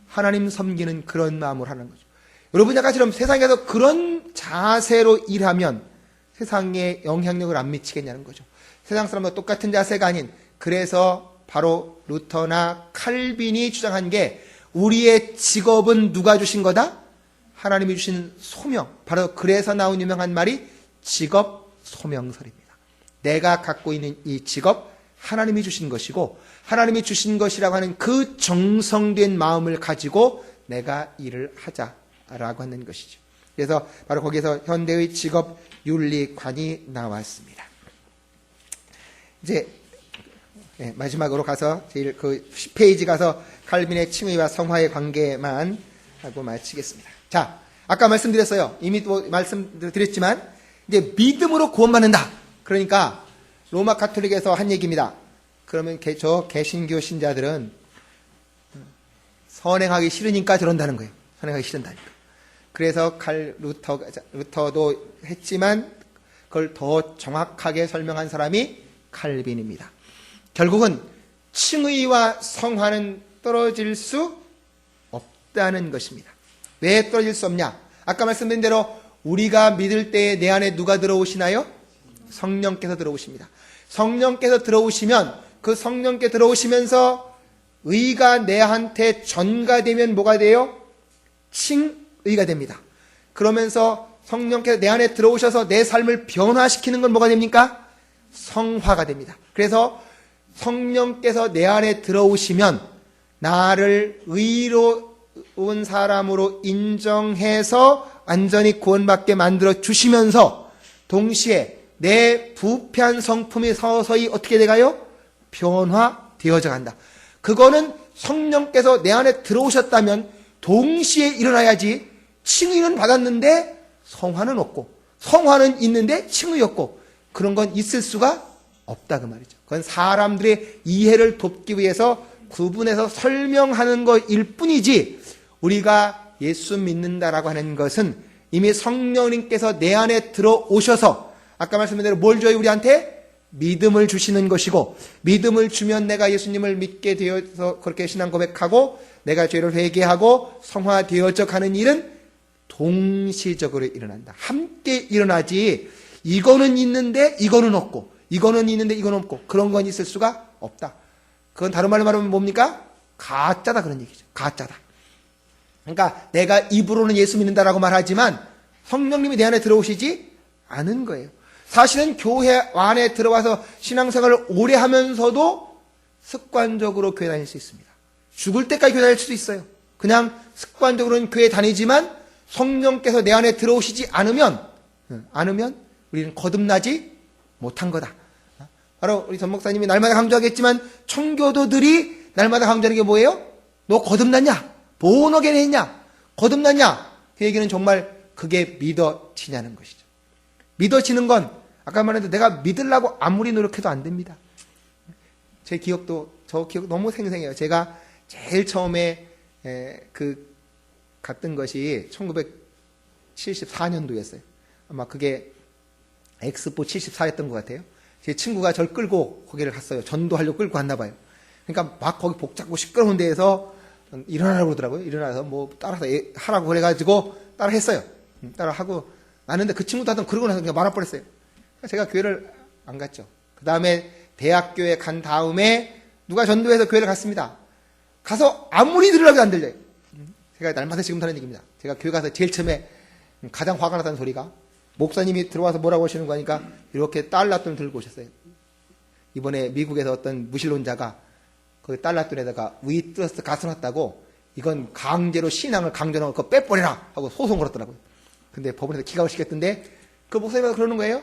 하나님 섬기는 그런 마음으로 하는 거죠. 여러분 아까처럼 세상에서 그런 자세로 일하면 세상에 영향력을 안 미치겠냐는 거죠. 세상 사람과 똑같은 자세가 아닌 그래서 바로 루터나 칼빈이 주장한 게 우리의 직업은 누가 주신 거다? 하나님이 주신 소명. 바로 그래서 나온 유명한 말이 직업 소명설입니다. 내가 갖고 있는 이 직업 하나님이 주신 것이고 하나님이 주신 것이라고 하는 그 정성된 마음을 가지고 내가 일을 하자라고 하는 것이죠. 그래서 바로 거기에서 현대의 직업 윤리관이 나왔습니다. 이제 마지막으로 가서 제일 그 10페이지 가서 칼빈의 칭의와 성화의 관계만 하고 마치겠습니다. 자, 아까 말씀드렸어요. 이미 또 말씀드렸지만 이제 믿음으로 구원받는다. 그러니까 로마 카톨릭에서 한 얘기입니다. 그러면 저 개신교 신자들은 선행하기 싫으니까 저런다는 거예요. 선행하기 싫은다니까. 그래서 루터도 했지만 그걸 더 정확하게 설명한 사람이 칼빈입니다. 결국은 칭의와 성화는 떨어질 수 없다는 것입니다. 왜 떨어질 수 없냐? 아까 말씀드린 대로 우리가 믿을 때에 내 안에 누가 들어오시나요? 성령께서 들어오십니다. 성령께서 들어오시면 그 성령께 들어오시면서 의가 내한테 전가되면 뭐가 돼요? 칭의가 됩니다. 그러면서 성령께서 내 안에 들어오셔서 내 삶을 변화시키는 건 뭐가 됩니까? 성화가 됩니다. 그래서 성령께서 내 안에 들어오시면 나를 의로운 사람으로 인정해서 완전히 구원받게 만들어 주시면서 동시에 내 부패한 성품이 서서히 어떻게 돼가요? 변화되어져 간다. 그거는 성령께서 내 안에 들어오셨다면 동시에 일어나야지. 칭의는 받았는데 성화는 없고, 성화는 있는데 칭의 없고, 그런 건 있을 수가 없다 그 말이죠. 그건 사람들의 이해를 돕기 위해서 구분해서 설명하는 것일 뿐이지, 우리가 예수 믿는다라고 하는 것은 이미 성령님께서 내 안에 들어오셔서 아까 말씀드린 대로 뭘 줘요? 우리한테 믿음을 주시는 것이고, 믿음을 주면 내가 예수님을 믿게 되어서 그렇게 신앙 고백하고 내가 죄를 회개하고 성화되어져 가는 일은 동시적으로 일어난다. 함께 일어나지, 이거는 있는데 이거는 없고, 이거는 있는데 이거는 없고, 그런 건 있을 수가 없다. 그건 다른 말로 말하면 뭡니까? 가짜다 그런 얘기죠. 가짜다. 그러니까 내가 입으로는 예수 믿는다라고 말하지만 성령님이 내 안에 들어오시지 않은 거예요. 사실은 교회 안에 들어와서 신앙생활을 오래 하면서도 습관적으로 교회 다닐 수 있습니다. 죽을 때까지 교회 다닐 수도 있어요. 그냥 습관적으로는 교회 다니지만 성령께서 내 안에 들어오시지 않으면 우리는 거듭나지 못한 거다. 바로 우리 전 목사님이 날마다 강조하겠지만 청교도들이 날마다 강조하는 게 뭐예요? 너 거듭났냐? 본어겐 했냐? 거듭났냐? 그 얘기는 정말 그게 믿어지냐는 것이죠. 믿어지는 건 아까 말했는데 내가 믿으려고 아무리 노력해도 안 됩니다. 저 기억 너무 생생해요. 제가 제일 처음에 갔던 것이 1974년도였어요. 아마 그게 엑스포 74였던 것 같아요. 제 친구가 저를 끌고 거기를 갔어요. 전도하려고 끌고 갔나 봐요. 그러니까 막 거기 복잡고 시끄러운 데에서 일어나라고 그러더라고요. 일어나서 뭐 따라서 하라고 그래가지고 따라 했어요. 따라 하고 나는데 그 친구도 하던 그러고 나서 그냥 말아버렸어요. 제가 교회를 안 갔죠. 그 다음에 대학교에 간 다음에 누가 전도해서 교회를 갔습니다. 가서 아무리 들으려고 안 들려요. 제가 날마다 지금 하는 얘기입니다. 제가 교회 가서 제일 처음에 가장 화가 났다는 소리가, 목사님이 들어와서 뭐라고 하시는 거 하니까 이렇게 달러돈을 들고 오셨어요. 이번에 미국에서 어떤 무신론자가 그 달러돈에다가 We Trust 가둬놨다고, 이건 강제로 신앙을 강조하는 거 빼버리라 하고 소송 걸었더라고요. 근데 법원에서 기각을 시켰던데 그 목사님이 그러는 거예요.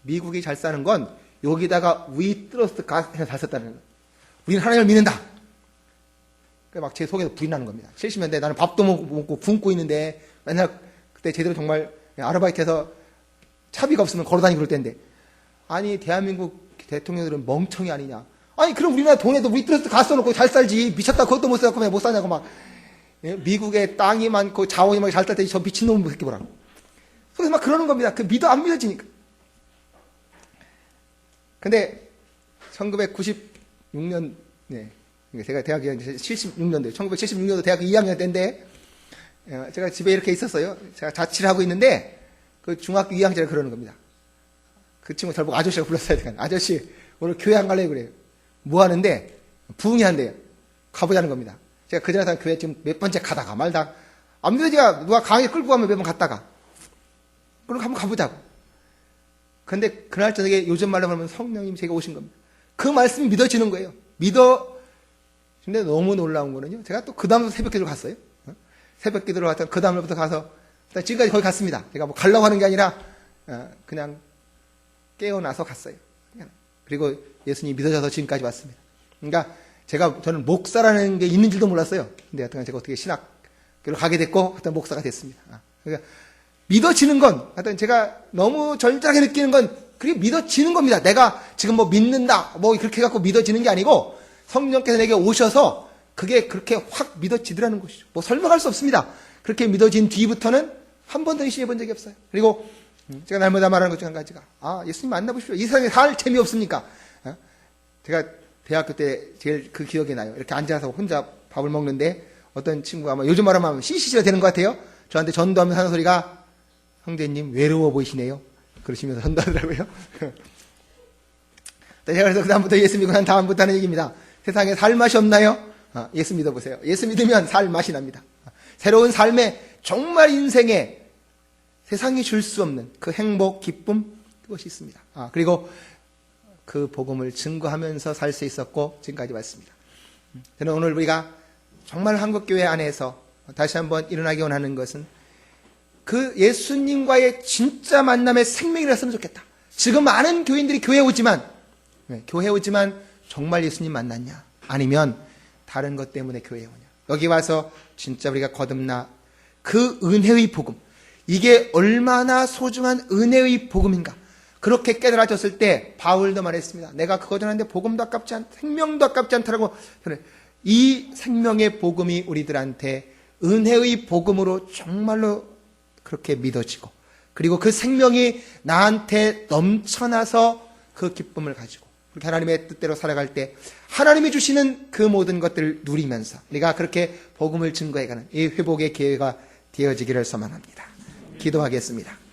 미국이 잘 사는 건 여기다가 We Trust 해서 잘 썼다는 거예요. 우리는 하나님을 믿는다. 막 제 속에서 불이 나는 겁니다. 70년대 나는 밥도 먹고 굶고 있는데 맨날 그때 제대로 정말 아르바이트해서 차비가 없으면 걸어다니고 그럴 때인데, 아니 대한민국 대통령들은 멍청이 아니냐. 아니 그럼 우리나라 돈에도 우리 트러스트 가 써놓고 잘 살지, 미쳤다 그것도 못 써갖고 왜 못 사냐고 막. 미국에 땅이 많고 자원이 많고 잘 살 때 저 미친놈 새끼 보라고. 그래서 막 그러는 겁니다. 그 안 믿어지니까. 근데 1996년 제가 대학 76년도에 1976년도 대학교 2학년 때인데 제가 집에 이렇게 있었어요. 제가 자취를 하고 있는데 그 중학교 2학년짜리 그러는 겁니다. 그 친구 저를 보고 아저씨가 불렀어야 되니까, 아저씨 오늘 교회 안 갈래요 그래요. 뭐 하는데? 부흥이 한대요. 가보자는 겁니다. 제가 그 전에 교회 지금 몇 번째 가다가 말다 안 믿어. 제가 누가 강에 끌고 가면 몇 번 갔다가 그럼 한번 가보자고. 근데 그날 저녁에 요즘 말로 하면 성령님 제가 오신 겁니다. 그 말씀이 믿어지는 거예요. 근데 너무 놀라운 거는요, 제가 또 그 다음부터 새벽 기도를 갔어요. 새벽 기도를 갔다가 그 다음부터 가서 지금까지 거기 갔습니다. 제가 뭐 가려고 하는 게 아니라 그냥 깨어나서 갔어요. 그리고 예수님이 믿어져서 지금까지 왔습니다. 그러니까 저는 목사라는 게 있는 줄도 몰랐어요. 근데 하여튼 제가 어떻게 신학교를 가게 됐고 하여튼 목사가 됐습니다. 그러니까 믿어지는 건, 하여튼 제가 너무 절절하게 느끼는 건 그게 믿어지는 겁니다. 내가 지금 뭐 믿는다 뭐 그렇게 해갖고 믿어지는 게 아니고 성령께서 내게 오셔서 그게 그렇게 확 믿어지더라는 것이죠. 뭐 설명할 수 없습니다. 그렇게 믿어진 뒤부터는 한 번도 의심해 본 적이 없어요. 그리고 제가 날마다 말하는 것 중 한 가지가, 예수님 만나보십시오. 이 세상에 살 재미없습니까? 제가 대학교 때 제일 그 기억이 나요. 이렇게 앉아서 혼자 밥을 먹는데 어떤 친구가 아마 요즘 말로 하면 CCC가 되는 것 같아요. 저한테 전도하면서 하는 소리가 형제님 외로워 보이시네요. 그러시면서 전도하더라고요. 제가 그래서 그다음부터 예수 믿고 난 다음부터 하는 얘기입니다. 세상에 살 맛이 없나요? 예수 믿어보세요. 예수 믿으면 살 맛이 납니다. 새로운 삶에 정말 인생에 세상이 줄 수 없는 그 행복, 기쁨 그것이 있습니다. 그리고 그 복음을 증거하면서 살 수 있었고 지금까지 왔습니다. 저는 오늘 우리가 정말 한국교회 안에서 다시 한번 일어나기 원하는 것은 그 예수님과의 진짜 만남의 생명이라으면 좋겠다. 지금 많은 교인들이 교회에 오지만 정말 예수님 만났냐? 아니면 다른 것 때문에 교회에 오냐? 여기 와서 진짜 우리가 거듭나 그 은혜의 복음, 이게 얼마나 소중한 은혜의 복음인가? 그렇게 깨달아졌을 때 바울도 말했습니다. 내가 그거 전하는데 복음도 아깝지 않다, 생명도 아깝지 않다라고. 이 생명의 복음이 우리들한테 은혜의 복음으로 정말로 그렇게 믿어지고, 그리고 그 생명이 나한테 넘쳐나서 그 기쁨을 가지고 그렇게 하나님의 뜻대로 살아갈 때 하나님이 주시는 그 모든 것들을 누리면서 우리가 그렇게 복음을 증거해가는 이 회복의 기회가 되어지기를 소망합니다. 기도하겠습니다.